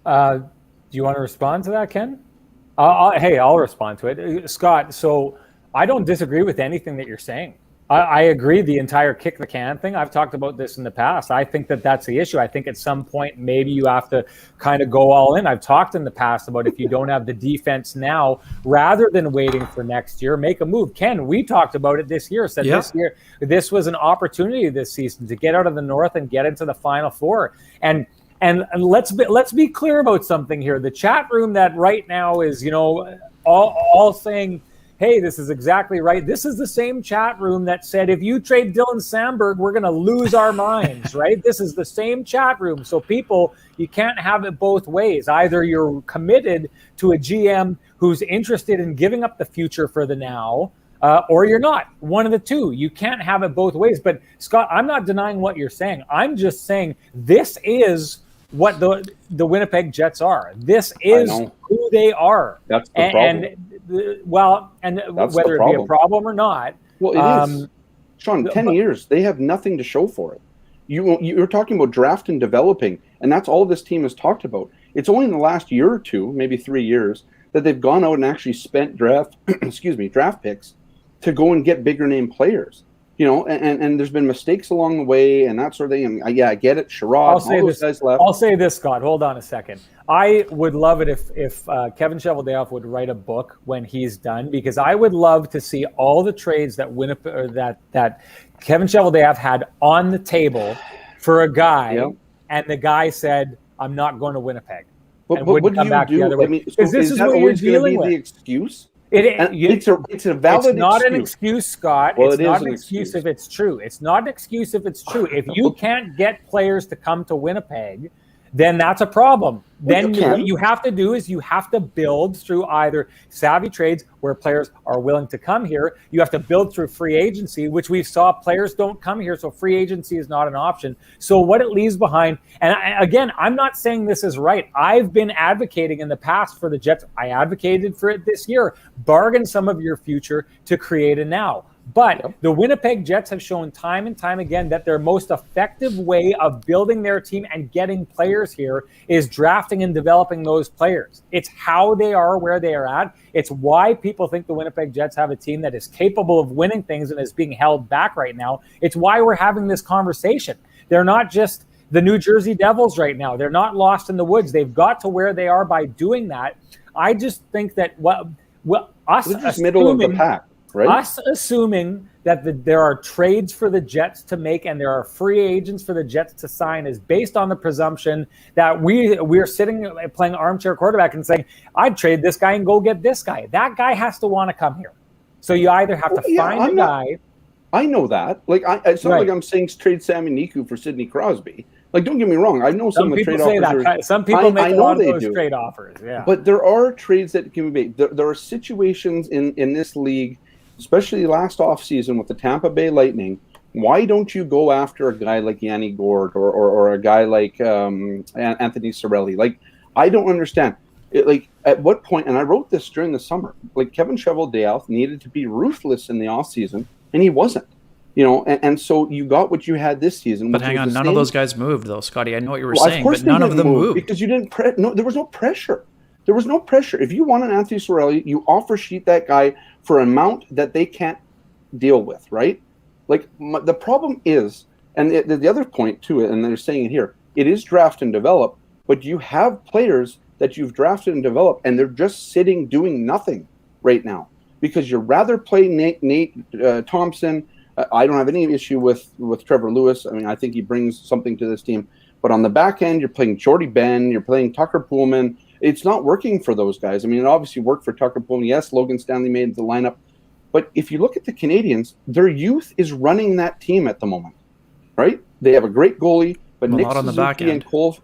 Speaker 1: Do you want to respond to that, Ken? I'll respond to it. Scott, so I don't disagree with anything that you're saying. I agree the entire kick the can thing. I've talked about this in the past. I think that that's the issue. I think at some point maybe you have to kind of go all in. I've talked in the past about if you don't have the defense now, rather than waiting for next year, make a move. Ken, we talked about it this year, said this year, this was an opportunity this season to get out of the North and get into the Final Four. And let's be clear about something here. The chat room that right now is, all saying, hey, this is exactly right. This is the same chat room that said, if you trade Dylan Samberg, we're going to lose our minds, right? This is the same chat room. So people, you can't have it both ways. Either you're committed to a GM who's interested in giving up the future for the now, or you're not. One of the two. You can't have it both ways. But Scott, I'm not denying what you're saying. I'm just saying this is what the Winnipeg Jets are. This is who they are.
Speaker 2: That's the problem.
Speaker 1: And whether it be a problem or not.
Speaker 2: Well, it is. Sean, 10 years, they have nothing to show for it. You're talking about draft and developing, and that's all this team has talked about. It's only in the last year or two, maybe 3 years, that they've gone out and actually spent draft picks to go and get bigger name players. And there's been mistakes along the way and that sort of thing. And I get it. Sherrod, all those guys left.
Speaker 1: I'll say this, Scott. Hold on a second. I would love it if Kevin Cheveldayoff would write a book when he's done, because I would love to see all the trades that that Kevin Cheveldayoff had on the table for a guy, and the guy said, "I'm not going to Winnipeg."
Speaker 2: But what do you do? I mean, is that always going to be the excuse? It's a valid excuse.
Speaker 1: It's not an excuse, Scott. Well, it's not an excuse if it's true. It's not an excuse if it's true. If you can't get players to come to Winnipeg, then that's a problem. Then what you have to do is you have to build through either savvy trades where players are willing to come here. You have to build through free agency, which we saw players don't come here, so free agency is not an option. So what it leaves behind, and again, I'm not saying this is right. I've been advocating in the past for the Jets. I advocated for it this year. Bargain some of your future to create a now. But the Winnipeg Jets have shown time and time again that their most effective way of building their team and getting players here is drafting and developing those players. It's how they are where they are at. It's why people think the Winnipeg Jets have a team that is capable of winning things and is being held back right now. It's why we're having this conversation. They're not just the New Jersey Devils right now. They're not lost in the woods. They've got to where they are by doing that. I just think that us
Speaker 2: just middle of the pack. Right?
Speaker 1: Us assuming that there are trades for the Jets to make and there are free agents for the Jets to sign is based on the presumption that we're sitting playing armchair quarterback and saying, I'd trade this guy and go get this guy. That guy has to want to come here. So you either have to find a guy.
Speaker 2: I know that. It's not like I'm saying trade Sammy Niku for Sidney Crosby. Don't get me wrong. I know some of the trade offers.
Speaker 1: Some people make a lot of those trade offers. Yeah.
Speaker 2: But there are trades that can be made. There are situations in this league, especially last offseason with the Tampa Bay Lightning. Why don't you go after a guy like Yanni Gourde or a guy like Anthony Cirelli? I don't understand. At what point, and I wrote this during the summer, Kevin Cheveldayoff needed to be ruthless in the offseason, and he wasn't. And so you got what you had this season.
Speaker 3: But hang on, none of those guys moved, though, Scotty. I know what you were saying, but none of them moved.
Speaker 2: Because you didn't there was no pressure. There was no pressure. If you want an Anthony Cirelli, you offer sheet that guy for an amount that they can't deal with, right? The problem is, and the other point to it, and they're saying it here, it is draft and develop, but you have players that you've drafted and developed, and they're just sitting doing nothing right now because you'd rather play Nate Thompson. I don't have any issue with Trevor Lewis. I mean, I think he brings something to this team. But on the back end, you're playing Jordy Ben, you're playing Tucker Poolman. It's not working for those guys. I mean, it obviously worked for Tucker Poolman. Yes, Logan Stanley made the lineup. But if you look at the Canadiens, their youth is running that team at the moment, right? They have a great goalie, but Nick
Speaker 3: not on the
Speaker 2: Suzuki
Speaker 3: back end.
Speaker 2: And Cole.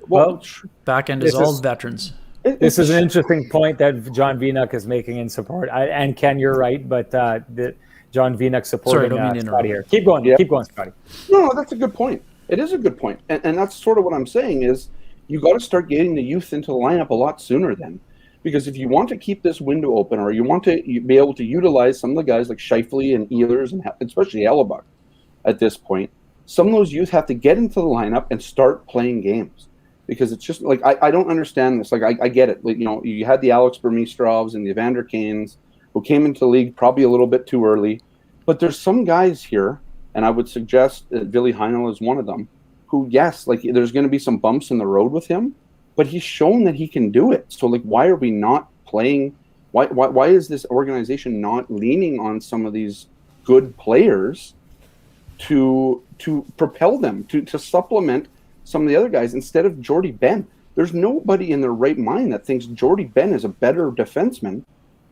Speaker 3: Back end is all veterans.
Speaker 1: This is an interesting point that John Vienuck is making in support. And Ken, you're right, but John Vienuck supporting Scotty here. Keep going, Scotty.
Speaker 2: No, that's a good point. It is a good point. And that's sort of what I'm saying is you got to start getting the youth into the lineup a lot sooner then. Because if you want to keep this window open, or you want to be able to utilize some of the guys like Scheifele and Ehlers, and especially Hellebuck at this point, some of those youth have to get into the lineup and start playing games. Because it's just like, I don't understand this. Like, I get it. Like, you had the Alex Burmistrovs and the Evander Kanes who came into the league probably a little bit too early. But there's some guys here, and I would suggest that Ville Heinola is one of them, who, yes, like there's going to be some bumps in the road with him, but he's shown that he can do it. So, like, why are we not playing? Why is this organization not leaning on some of these good players to propel them, to supplement some of the other guys instead of Jordy Ben? There's nobody in their right mind that thinks Jordy Ben is a better defenseman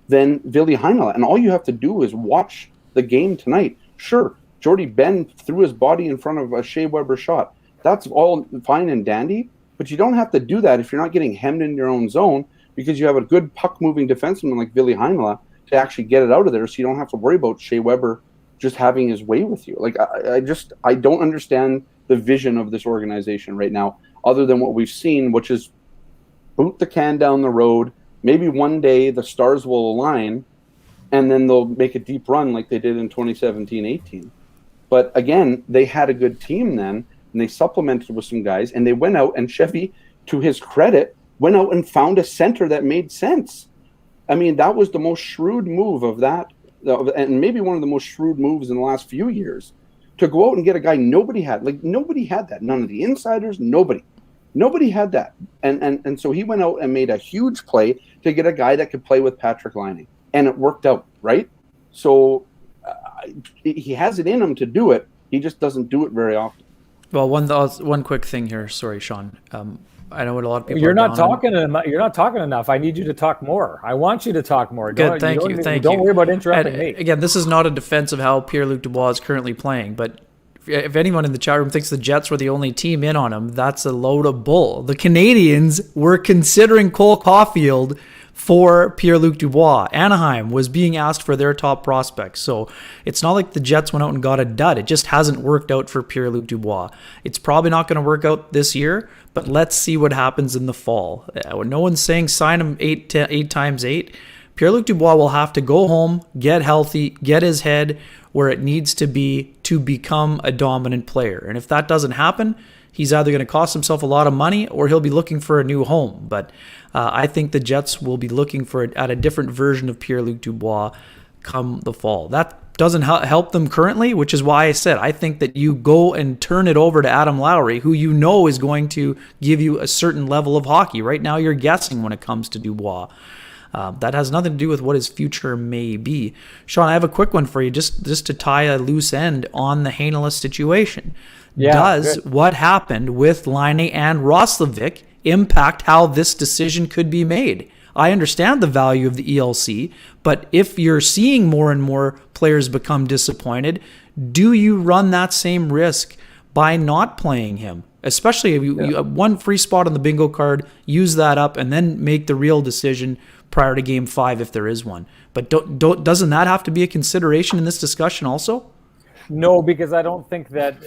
Speaker 2: than Ville Heinola. And all you have to do is watch the game tonight. Sure, Jordy Ben threw his body in front of a Shea Weber shot. That's all fine and dandy. But you don't have to do that if you're not getting hemmed in your own zone, because you have a good puck-moving defenseman like Ville Heinola to actually get it out of there, so you don't have to worry about Shea Weber just having his way with you. Like, I don't understand the vision of this organization right now, other than what we've seen, which is boot the can down the road. Maybe one day the stars will align, and then they'll make a deep run like they did in 2017-18. But again, they had a good team then, and they supplemented with some guys, and they went out, and Chevy, to his credit, went out and found a center that made sense. I mean, that was the most shrewd move of that, and maybe one of the most shrewd moves in the last few years, to go out and get a guy nobody had. Like, nobody had that. None of the insiders, nobody had that. And so he went out and made a huge play to get a guy that could play with Patrick Laine, and it worked out, right? So he has it in him to do it. He just doesn't do it very often.
Speaker 3: Well, one quick thing here. Sorry, Sean. I know what a lot of people.
Speaker 1: You're not talking enough. I need you to talk more. I want you to talk more.
Speaker 3: Good, thank you.
Speaker 1: Don't worry about interrupting me.
Speaker 3: Again, this is not a defense of how Pierre-Luc Dubois is currently playing, but if anyone in the chat room thinks the Jets were the only team in on him, that's a load of bull. The Canadiens were considering Cole Caulfield for Pierre-Luc Dubois. Anaheim was being asked for their top prospects. So it's not like the Jets went out and got a dud. It just hasn't worked out for Pierre-Luc Dubois. It's probably not going to work out this year, but let's see what happens in the fall. No one's saying sign him 8 times 8. Pierre-Luc Dubois will have to go home, get healthy, get his head where it needs to be to become a dominant player. And if that doesn't happen, he's either going to cost himself a lot of money or he'll be looking for a new home. But I think the Jets will be looking at a different version of Pierre-Luc Dubois come the fall. That doesn't help them currently, which is why I said I think that you go and turn it over to Adam Lowry, who you know is going to give you a certain level of hockey. Right now you're guessing when it comes to Dubois. That has nothing to do with what his future may be. Sean, I have a quick one for you, just to tie a loose end on the Heinola situation. Yeah, does what happened with Laine and Roslovic impact how this decision could be made? I understand the value of the ELC, but if you're seeing more and more players become disappointed, do you run that same risk by not playing him? Especially if you have one free spot on the bingo card, use that up, and then make the real decision prior to Game 5 if there is one. But doesn't that have to be a consideration in this discussion also?
Speaker 1: No, because I don't think that,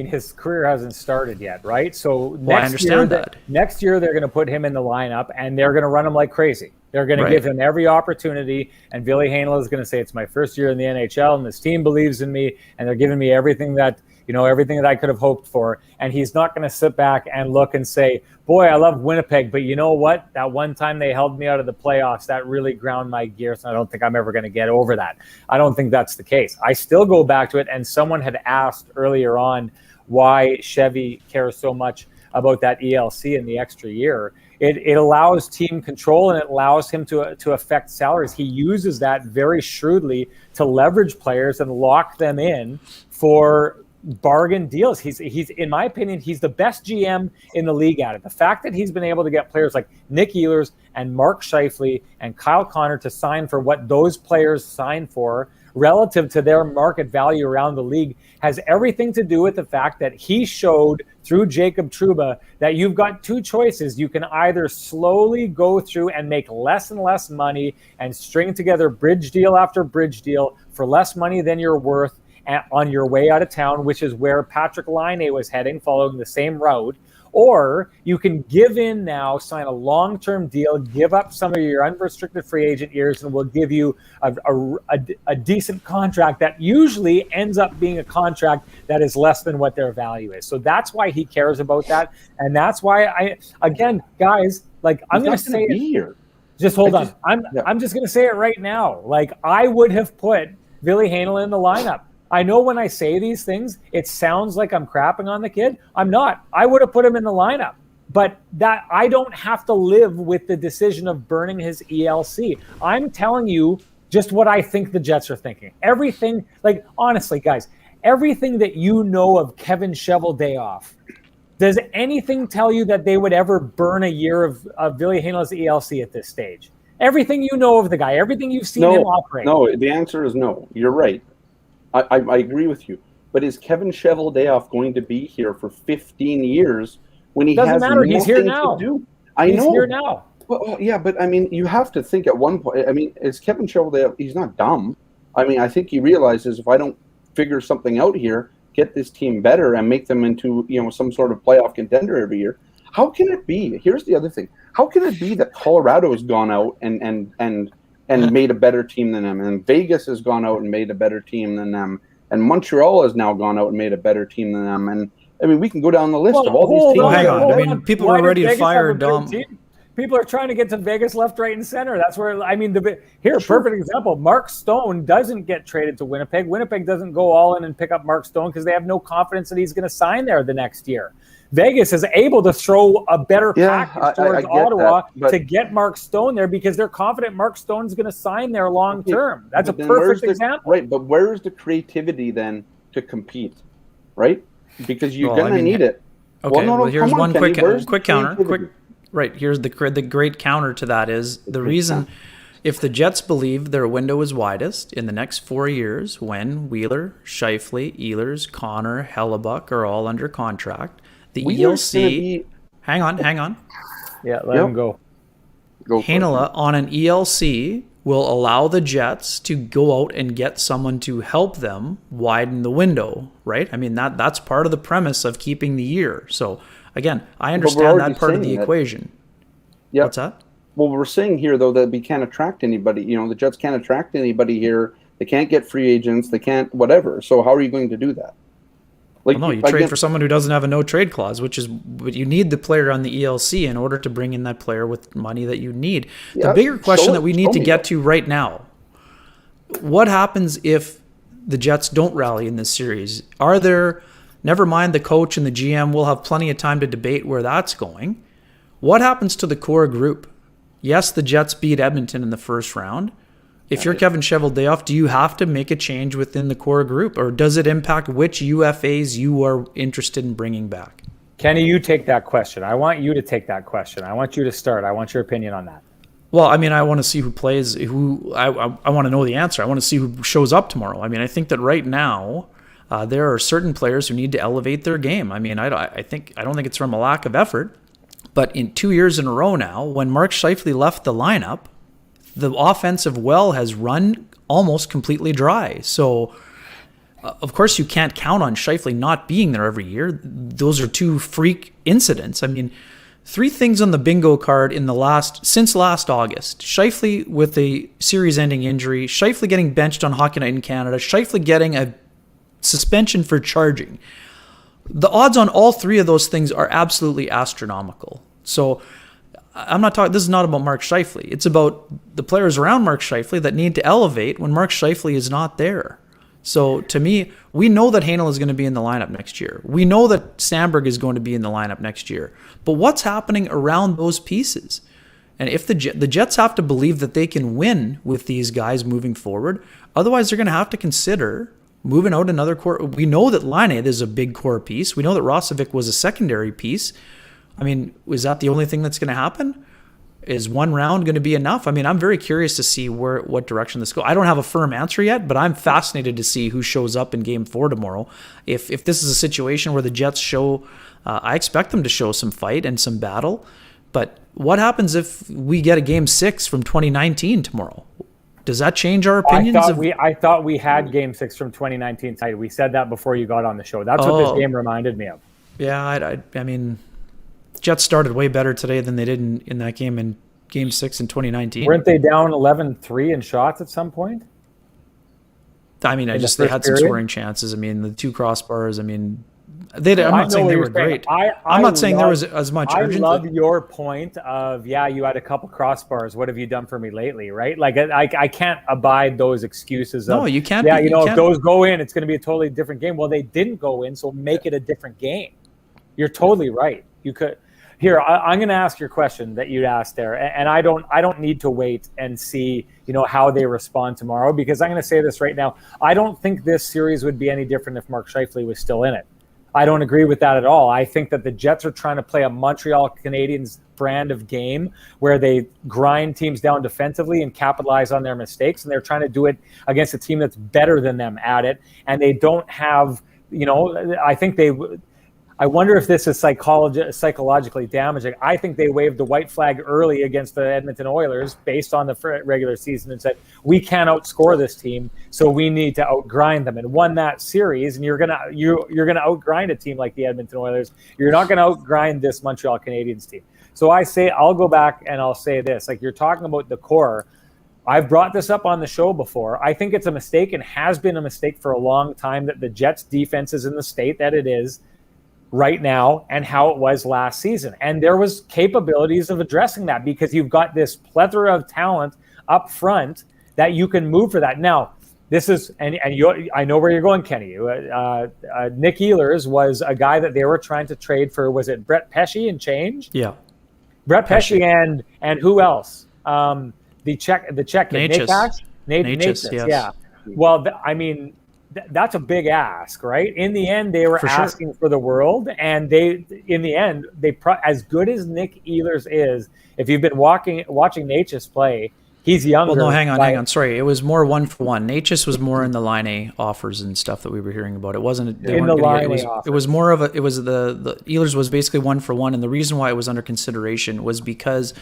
Speaker 1: his career hasn't started yet, right? So next year they're going to put him in the lineup and they're going to run him like crazy. They're going to give him every opportunity, and Ville Heinola is going to say, it's my first year in the NHL and this team believes in me and they're giving me everything that I could have hoped for. And he's not going to sit back and look and say, boy, I love Winnipeg, but you know what? That one time they held me out of the playoffs, that really ground my gears, and I don't think I'm ever going to get over that. I don't think that's the case. I still go back to it, and someone had asked earlier on why Chevy cares so much about that ELC and the extra year. It allows team control, and it allows him to affect salaries. He uses that very shrewdly to leverage players and lock them in for bargain deals. He's in my opinion, he's the best GM in the league at it. The fact that he's been able to get players like Nick Ehlers and Mark Scheifele and Kyle Connor to sign for what those players signed for relative to their market value around the league has everything to do with the fact that he showed through Jacob Trouba that you've got two choices. You can either slowly go through and make less and less money and string together bridge deal after bridge deal for less money than you're worth on your way out of town, which is where Patrick Laine was heading, following the same route. Or you can give in now, sign a long-term deal, give up some of your unrestricted free agent years, and we'll give you a decent contract that usually ends up being a contract that is less than what their value is. So that's why he cares about that. And that's why again, guys, like, I'm going to say it here. Just hold on. I'm just going to say it right now. Like, I would have put Ville Heinola in the lineup. I know when I say these things, it sounds like I'm crapping on the kid. I'm not. I would have put him in the lineup. But that I don't have to live with the decision of burning his ELC. I'm telling you just what I think the Jets are thinking. Everything, like, honestly, guys, everything that you know of Kevin Cheveldayoff, does anything tell you that they would ever burn a year of Ville Heinola's ELC at this stage? Everything you know of the guy, everything you've seen him operate.
Speaker 2: No, the answer is no. You're right. I agree with you. But is Kevin Cheveldayoff going to be here for 15 years when he has nothing
Speaker 1: He's here now.
Speaker 2: to do?
Speaker 1: He's here now.
Speaker 2: Well, yeah, but I mean, you have to think at one point. I mean, is Kevin Cheveldayoff? He's not dumb. I mean, I think he realizes if I don't figure something out here, get this team better, and make them into some sort of playoff contender every year. How can it be? Here's the other thing. How can it be that Colorado has gone out and made a better team than them, and Vegas has gone out and made a better team than them, and Montreal has now gone out and made a better team than them, and I mean, we can go down the list of all these teams.
Speaker 3: Hang on. I mean, people were ready to fire Dom.
Speaker 1: People are trying to get to Vegas left, right, and center. That's where, I mean, perfect example. Mark Stone doesn't get traded to Winnipeg. Winnipeg doesn't go all in and pick up Mark Stone because they have no confidence that he's going to sign there the next year. Vegas is able to throw a better package towards Ottawa to get Mark Stone there because they're confident Mark Stone's going to sign there long term. That's a perfect example.
Speaker 2: Right, but where's the creativity then to compete, right? Because you're going to need it.
Speaker 3: Okay, well, here's one quick counter. Right, here's the great counter to that is the reason if the Jets believe their window is widest in the next 4 years when Wheeler, Scheifele, Ehlers, Connor, Hellebuck are all under contract, the ELC... Hang on.
Speaker 1: Yeah, let him go.
Speaker 3: Heinola on an ELC will allow the Jets to go out and get someone to help them widen the window, right? I mean, that's part of the premise of keeping the year. So, again, I understand that part of the equation.
Speaker 2: Yeah.
Speaker 3: What's that?
Speaker 2: Well, we're saying here, though, that we can't attract anybody. The Jets can't attract anybody here. They can't get free agents. They can't whatever. So how are you going to do that?
Speaker 3: Like, well, no, you trade for someone who doesn't have a no-trade clause, which is what you need the player on the ELC in order to bring in that player with money that you need. The bigger question that we need to get to right now, what happens if the Jets don't rally in this series? Never mind the coach and the GM, we'll have plenty of time to debate where that's going. What happens to the core group? Yes, the Jets beat Edmonton in the first round. If you're Kevin Cheveldayoff, do you have to make a change within the core group, or does it impact which UFAs you are interested in bringing back?
Speaker 1: Kenny, you take that question. I want you to take that question. I want you to start. I want your opinion on that.
Speaker 3: Well, I mean, I want to see who plays. I want to know the answer. I want to see who shows up tomorrow. I mean, I think that right now there are certain players who need to elevate their game. I mean, I don't think it's from a lack of effort, but in 2 years in a row now, when Mark Scheifele left the lineup, the offensive well has run almost completely dry. So, of course, you can't count on Scheifele not being there every year. Those are two freak incidents. I mean, 3 things on the bingo card since last August. Scheifele with a series-ending injury, Scheifele getting benched on Hockey Night in Canada, Scheifele getting a suspension for charging. The odds on all 3 of those things are absolutely astronomical. So, I'm not talking. This is not about Mark Scheifele. It's about the players around Mark Scheifele that need to elevate when Mark Scheifele is not there. So to me, we know that Heinola is going to be in the lineup next year. We know that Sandberg is going to be in the lineup next year. But what's happening around those pieces? And if the Jets have to believe that they can win with these guys moving forward, otherwise they're going to have to consider moving out another core. We know that Laine is a big core piece. We know that Rosovic was a secondary piece. I mean, is that the only thing that's going to happen? Is one round going to be enough? I mean, I'm very curious to see what direction this goes. I don't have a firm answer yet, but I'm fascinated to see who shows up in Game 4 tomorrow. If this is a situation where the Jets show, I expect them to show some fight and some battle, but what happens if we get a Game 6 from 2019 tomorrow? Does that change our opinions?
Speaker 1: I thought we had Game 6 from 2019 tonight. We said that before you got on the show. That's what this game reminded me of.
Speaker 3: Yeah, I mean, Jets started way better today than they did in that game in Game 6 in 2019.
Speaker 1: Weren't they down 11-3 in shots at some point?
Speaker 3: I mean, they had some scoring chances. I mean, the 2 crossbars. I mean, I'm not saying they were great. I'm not saying there was as much urgency.
Speaker 1: I love your point of, you had a couple crossbars. What have you done for me lately, right? Like, I can't abide those excuses.
Speaker 3: No, you can't.
Speaker 1: Yeah, if those go in, it's going to be a totally different game. Well, they didn't go in, so make it a different game. You're totally right. You could. Here, I'm going to ask your question that you'd asked there, and I don't need to wait and see, how they respond tomorrow, because I'm going to say this right now. I don't think this series would be any different if Mark Scheifele was still in it. I don't agree with that at all. I think that the Jets are trying to play a Montreal Canadiens brand of game where they grind teams down defensively and capitalize on their mistakes, and they're trying to do it against a team that's better than them at it, and they don't have, I wonder if this is psychologically damaging. I think they waved the white flag early against the Edmonton Oilers based on the regular season and said, we can't outscore this team, so we need to outgrind them, and won that series. And you're gonna outgrind a team like the Edmonton Oilers. You're not gonna outgrind this Montreal Canadiens team. So I say, I'll go back and I'll say this: like, you're talking about the core. I've brought this up on the show before. I think it's a mistake, and has been a mistake for a long time, that the Jets defense is in the state that it is right now and how it was last season. And there was capabilities of addressing that, because you've got this plethora of talent up front that you can move for that. Now, this is, I know where you're going, Kenny. Nick Ehlers was a guy that they were trying to trade for. Was it Brett Pesce and change?
Speaker 3: Yeah.
Speaker 1: Brett Pesce and who else? The Czech
Speaker 3: Necas. Yes.
Speaker 1: Yeah. Well, that's a big ask, right? In the end, they were asking for the world, and as good as Nick Ehlers is, if you've been watching Necas play, he's younger.
Speaker 3: Well, no, hang on. Sorry, it was more 1-for-1. Necas was more in the line A offers and stuff that we were hearing about. It wasn't in the line A offers. It was more of the Ehlers was basically 1-for-1, and the reason why it was under consideration was because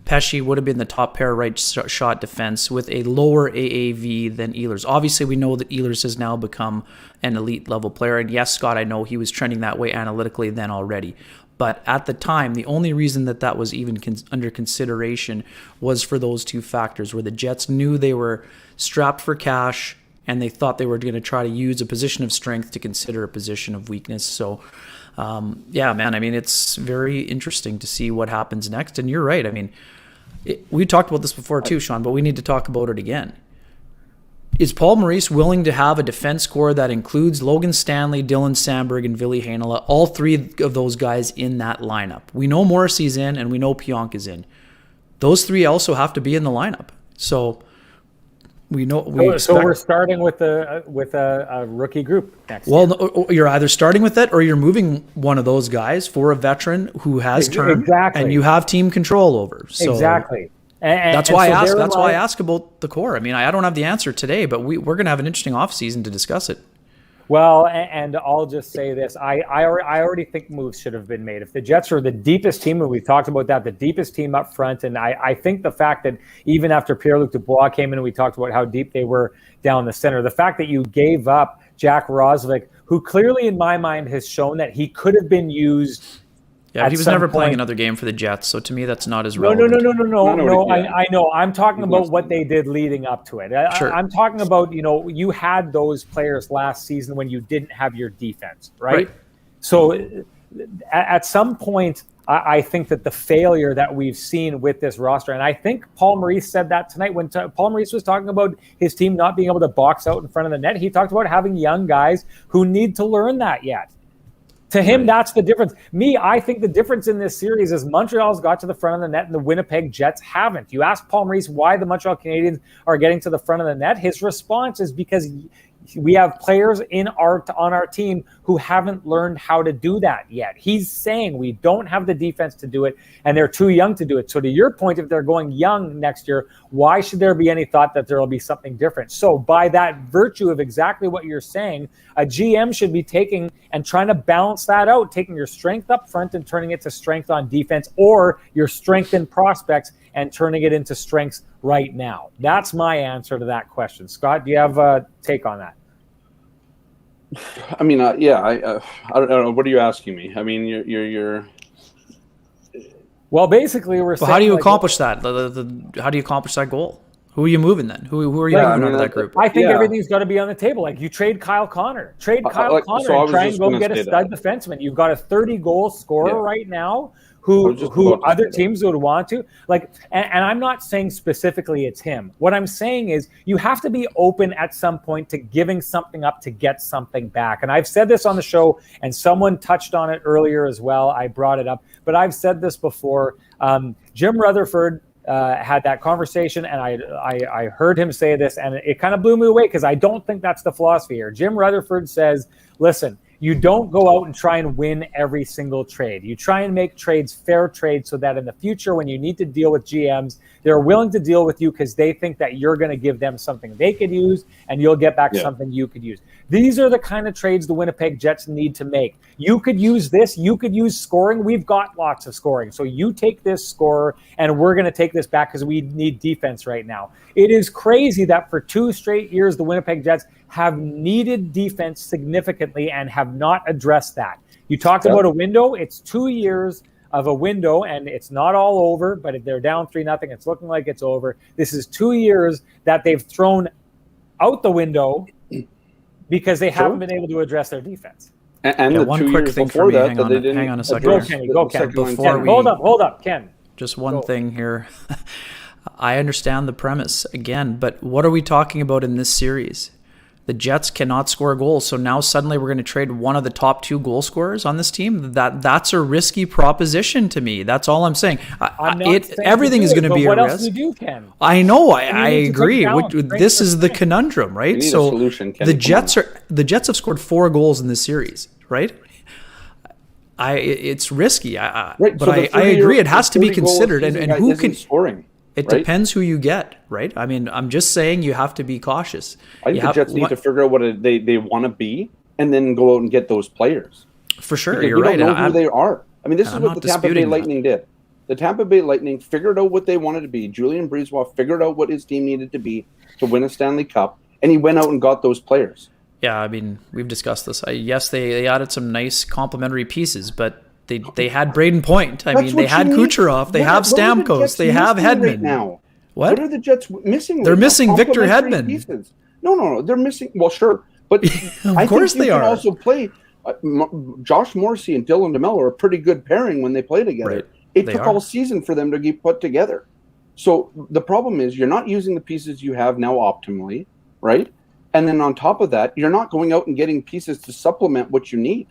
Speaker 3: Pesce would have been the top pair right shot defense with a lower AAV than Ehlers. Obviously, we know that Ehlers has now become an elite level player, and yes, Scott, I know he was trending that way analytically then already. But at the time, the only reason that was even under consideration was for those two factors, where the Jets knew they were strapped for cash and they thought they were going to try to use a position of strength to consider a position of weakness. So, it's very interesting to see what happens next. And you're right. We talked about this before too, Sean, but we need to talk about it again. Is Paul Maurice willing to have a defense core that includes Logan Stanley, Dylan Samberg, and Ville Heinola, all three of those guys in that lineup? We know Morrissey's in, and we know Pionk is in. Those three also have to be in the lineup. So we know. So
Speaker 1: we're starting with a rookie group next year.
Speaker 3: Well, no, you're either starting with it or you're moving one of those guys for a veteran who has term, and you have team control over. So
Speaker 1: exactly.
Speaker 3: That's why I ask about the core. I don't have the answer today, but we're going to have an interesting offseason to discuss it.
Speaker 1: Well, and I'll just say this. I already think moves should have been made. If the Jets are the deepest team, and we've talked about that, the deepest team up front, and I think the fact that even after Pierre-Luc Dubois came in and we talked about how deep they were down the center, the fact that you gave up Jack Roslovic, who clearly in my mind has shown that he could have been used.
Speaker 3: Yeah, he was never playing another game for the Jets, so to me that's not as relevant.
Speaker 1: No. I know. I'm talking about what they did leading up to it.
Speaker 3: Sure.
Speaker 1: I'm talking about, you had those players last season when you didn't have your defense, right? So at some point, I think that the failure that we've seen with this roster, and I think Paul Maurice said that tonight when Paul Maurice was talking about his team not being able to box out in front of the net, he talked about having young guys who need to learn that yet. To him, that's the difference. I think the difference in this series is Montreal's got to the front of the net and the Winnipeg Jets haven't. You ask Paul Maurice why the Montreal Canadiens are getting to the front of the net. His response is because we have players on our team who haven't learned how to do that yet. He's saying we don't have the defense to do it, and they're too young to do it. So to your point, if they're going young next year, why should there be any thought that there will be something different? So by that virtue of exactly what you're saying, a GM should be taking and trying to balance that out, taking your strength up front and turning it to strength on defense, or your strength in prospects and turning it into strengths right now. That's my answer to that question. Scott, do you have a take on that?
Speaker 2: I mean, I don't know. What are you asking me? I mean, you're.
Speaker 1: Well, basically, we're saying.
Speaker 3: How do you accomplish that? How do you accomplish that goal? Who are you moving then? Who are you moving out of that group?
Speaker 1: I think everything's got to be on the table. Like, you trade Kyle Connor. Trade Kyle Connor and try and go get a stud defenseman. You've got a 30-goal scorer right now who other teams would want to. Like, and I'm not saying specifically it's him. What I'm saying is you have to be open at some point to giving something up to get something back. And I've said this on the show, and someone touched on it earlier as well. I brought it up. But I've said this before. Jim Rutherford had that conversation, and I heard him say this, and it kind of blew me away because I don't think that's the philosophy here. Jim Rutherford says, listen, you don't go out and try and win every single trade. You try and make trades fair trades so that in the future, when you need to deal with GMs, they're willing to deal with you because they think that you're going to give them something they could use and you'll get back something you could use. These are the kind of trades the Winnipeg Jets need to make. You could use this. You could use scoring. We've got lots of scoring. So you take this scorer and we're going to take this back because we need defense right now. It is crazy that for 2 straight years, the Winnipeg Jets have needed defense significantly and have not addressed that. You talked about a window. It's 2 years of a window, and it's not all over, but if they're down 3-0, it's looking like it's over. This is 2 years that they've thrown out the window because they haven't been able to address their defense.
Speaker 2: And the
Speaker 3: one
Speaker 2: 2
Speaker 3: quick
Speaker 2: years
Speaker 3: thing
Speaker 2: before
Speaker 3: for me.
Speaker 2: that,
Speaker 3: Hang
Speaker 2: they didn't.
Speaker 3: on a second.
Speaker 1: Go, Kenny. Go, Ken. Hold up, Ken.
Speaker 3: Just one thing here. I understand the premise again, but what are we talking about in this series? The Jets cannot score goals, so now suddenly we're going to trade one of the top 2 goal scorers on this team. That's a risky proposition to me. That's all I'm saying. Everything is going to be a risk.
Speaker 1: What else do you do, Ken?
Speaker 3: I know. I agree. This is the conundrum, right? So the Jets have scored 4 goals in this series, right? It's risky. But I agree. It has to be considered, and who can
Speaker 2: scoring.
Speaker 3: It depends who you get, right? I mean, I'm just saying you have to be cautious.
Speaker 2: I think the Jets need to figure out what they want to be and then go out and get those players.
Speaker 3: For sure,
Speaker 2: because
Speaker 3: you're right.
Speaker 2: We don't know who they are. I mean, this is what the Tampa Bay Lightning did. The Tampa Bay Lightning figured out what they wanted to be. Julien Brisebois figured out what his team needed to be to win a Stanley Cup, and he went out and got those players.
Speaker 3: Yeah, I mean, we've discussed this. Yes, they added some nice complementary pieces, but they had Braden Point. I mean, they had Kucherov. They have Stamkos. They have Hedman.
Speaker 2: Right now?
Speaker 3: What
Speaker 2: are the Jets missing?
Speaker 3: They're missing Victor Hedman.
Speaker 2: Pieces. No. They're missing. Well, sure, but
Speaker 3: of course they are.
Speaker 2: Also play. Josh Morrissey and Dylan DeMello are a pretty good pairing when they play together.
Speaker 3: Right.
Speaker 2: It took all season for them to get put together. So the problem is you're not using the pieces you have now optimally, right? And then on top of that, you're not going out and getting pieces to supplement what you need.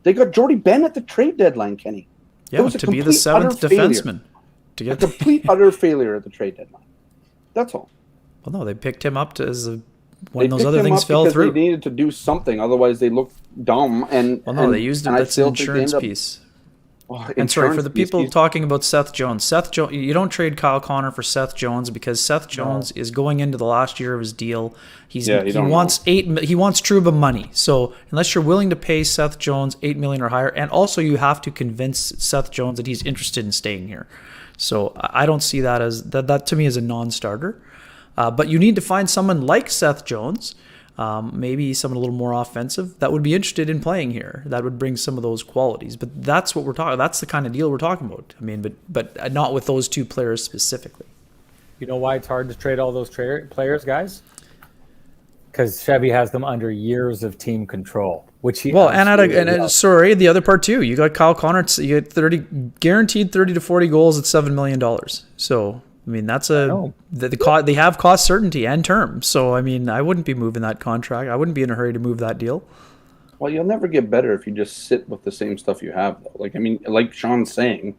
Speaker 2: They got Jordy Ben at the trade deadline, Kenny.
Speaker 3: Yeah, to be the 7th defenseman.
Speaker 2: To get a complete utter failure at the trade deadline. That's all.
Speaker 3: Well, no, they picked him up when those other things fell through.
Speaker 2: They needed to do something, otherwise they looked dumb.
Speaker 3: They used it. That's an insurance piece. And sorry, for the people talking about Seth Jones. You don't trade Kyle Connor for Seth Jones because Seth Jones is going into the last year of his deal. He wants Trouba money. So unless you're willing to pay Seth Jones $8 million or higher, and also you have to convince Seth Jones that he's interested in staying here. So I don't see that as that to me is a non-starter. But you need to find someone like Seth Jones, maybe someone a little more offensive that would be interested in playing here. That would bring some of those qualities. But that's what we're talking. That's the kind of deal we're talking about. I mean, but not with those 2 players specifically.
Speaker 1: You know why it's hard to trade all those players, guys? Because Chevy has them under years of team control, which he sorry, the other part too. You got Kyle Connor. You get guaranteed 30 to 40 goals at $7 million. So I mean, that's they have cost certainty and term. So I mean, I wouldn't be moving that contract. I wouldn't be in a hurry to move that deal.
Speaker 2: Well, you'll never get better if you just sit with the same stuff you have, though. Like, I mean, like Sean's saying,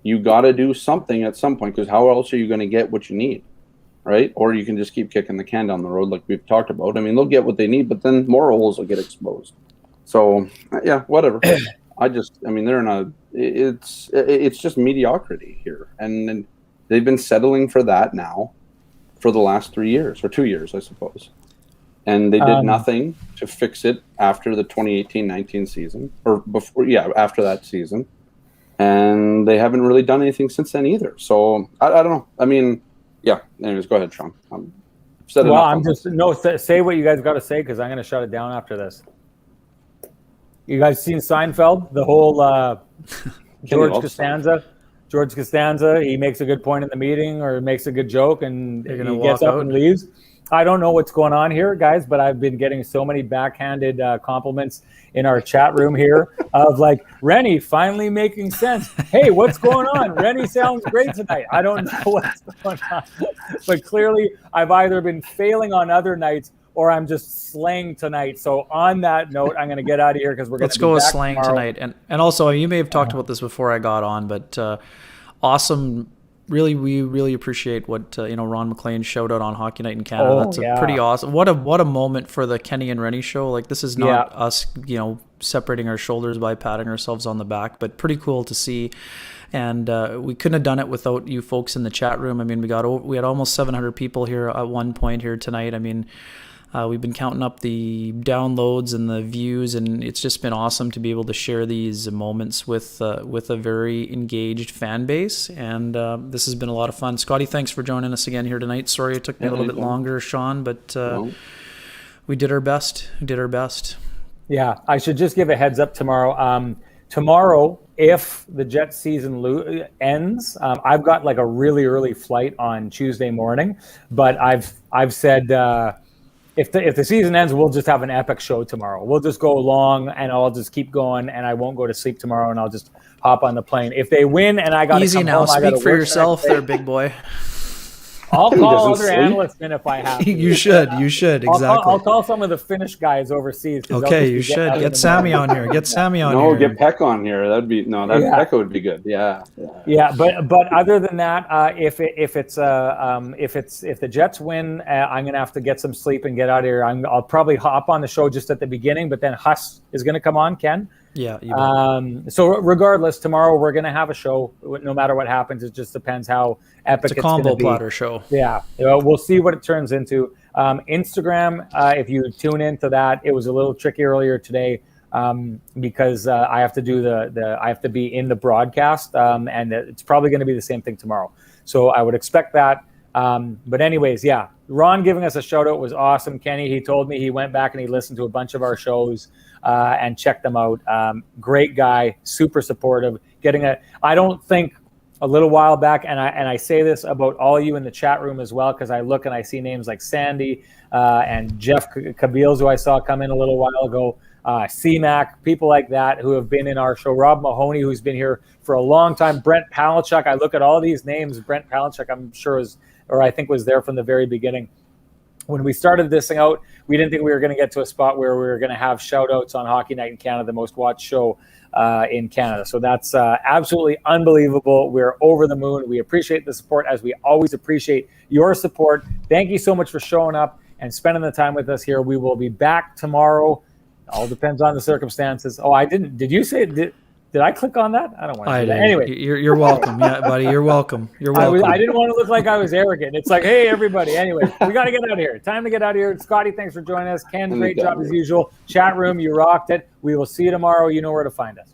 Speaker 2: you got to do something at some point because how else are you going to get what you need, right? Or you can just keep kicking the can down the road like we've talked about. I mean, they'll get what they need, but then more holes will get exposed. So yeah, whatever. I mean, they're in a, it's just mediocrity here. And they've been settling for that now for the last 3 years, or 2 years, I suppose. And they did nothing to fix it after the 2018-19 season, or before, after that season. And they haven't really done anything since then either. So I don't know. I mean, yeah. Anyways, go ahead, Sean.
Speaker 1: Say what you guys got to say, because I'm going to shut it down after this. You guys seen Seinfeld? The whole George Costanza, he makes a good point in the meeting or makes a good joke and he gets up and leaves. I don't know what's going on here, guys, but I've been getting so many backhanded compliments in our chat room here of like, Renny finally making sense. Hey, what's going on? Renny sounds great tonight. I don't know what's going on. But clearly, I've either been failing on other nights or I'm just slaying tonight. So on that note, I'm going to get out of here because we're going to go with
Speaker 3: slaying tomorrow. Tonight. And also, you may have talked about this before I got on, but awesome. Really, we really appreciate what Ron McLean's shout out on Hockey Night in Canada. That's pretty awesome. What a moment for the Kenny and Renny show. Like, this is not us, separating our shoulders by patting ourselves on the back, but pretty cool to see. And we couldn't have done it without you folks in the chat room. I mean, we had almost 700 people here at one point here tonight. I mean, we've been counting up the downloads and the views, and it's just been awesome to be able to share these moments with a very engaged fan base. And this has been a lot of fun. Scotty, thanks for joining us again here tonight. Sorry it took me a little bit longer, Sean, but we did our best.
Speaker 1: Yeah, I should just give a heads up tomorrow. Tomorrow, if the Jets season ends, I've got like a really early flight on Tuesday morning, but I've said if the season ends, we'll just have an epic show tomorrow. We'll just go long, and I'll just keep going, and I won't go to sleep tomorrow, and I'll just hop on the plane. If they win, and I got
Speaker 3: easy now, speak for yourself, there, big boy.
Speaker 1: I'll call other analysts in if I have to.
Speaker 3: You should, exactly.
Speaker 1: I'll call some of the Finnish guys overseas.
Speaker 3: Okay, you should. Get Sammy on here.
Speaker 2: No, get Peck on here. Pekka would be good. Yeah.
Speaker 1: But other than that, if the Jets win, I'm gonna have to get some sleep and get out of here. I'll probably hop on the show just at the beginning, but then Huss is gonna come on, Ken.
Speaker 3: Yeah.
Speaker 1: So regardless, tomorrow we're going to have a show. No matter what happens, it just depends how epic
Speaker 3: it's a combo platter show.
Speaker 1: Yeah, we'll see what it turns into. Instagram, if you tune into that, it was a little tricky earlier today because I have to do I have to be in the broadcast, and it's probably going to be the same thing tomorrow. So I would expect that. But anyways, yeah, Ron giving us a shout out was awesome. Kenny, he told me he went back and he listened to a bunch of our shows and checked them out. Great guy, super supportive. I don't think a little while back, and I say this about all you in the chat room as well, because I look and I see names like Sandy and Jeff Cabeals, who I saw come in a little while ago, C-Mac, people like that who have been in our show, Rob Mahoney, who's been here for a long time, Brent Palinchuk. I look at all these names. Brent Palinchuk, I'm sure I think was there from the very beginning. When we started this thing out, we didn't think we were going to get to a spot where we were going to have shout outs on Hockey Night in Canada, the most watched show in Canada. So that's absolutely unbelievable. We're over the moon. We appreciate the support, as we always appreciate your support. Thank you so much for showing up and spending the time with us here. We will be back tomorrow. All depends on the circumstances. Oh, I didn't. Did you say it? Did I click on that? I don't want to do that. Anyway.
Speaker 3: You're welcome. Yeah, buddy. You're welcome.
Speaker 1: I didn't want to look like I was arrogant. It's like, hey, everybody. Anyway, we got to get out of here. Time to get out of here. Scotty, thanks for joining us. Ken, great job as usual. Chat room, you rocked it. We will see you tomorrow. You know where to find us.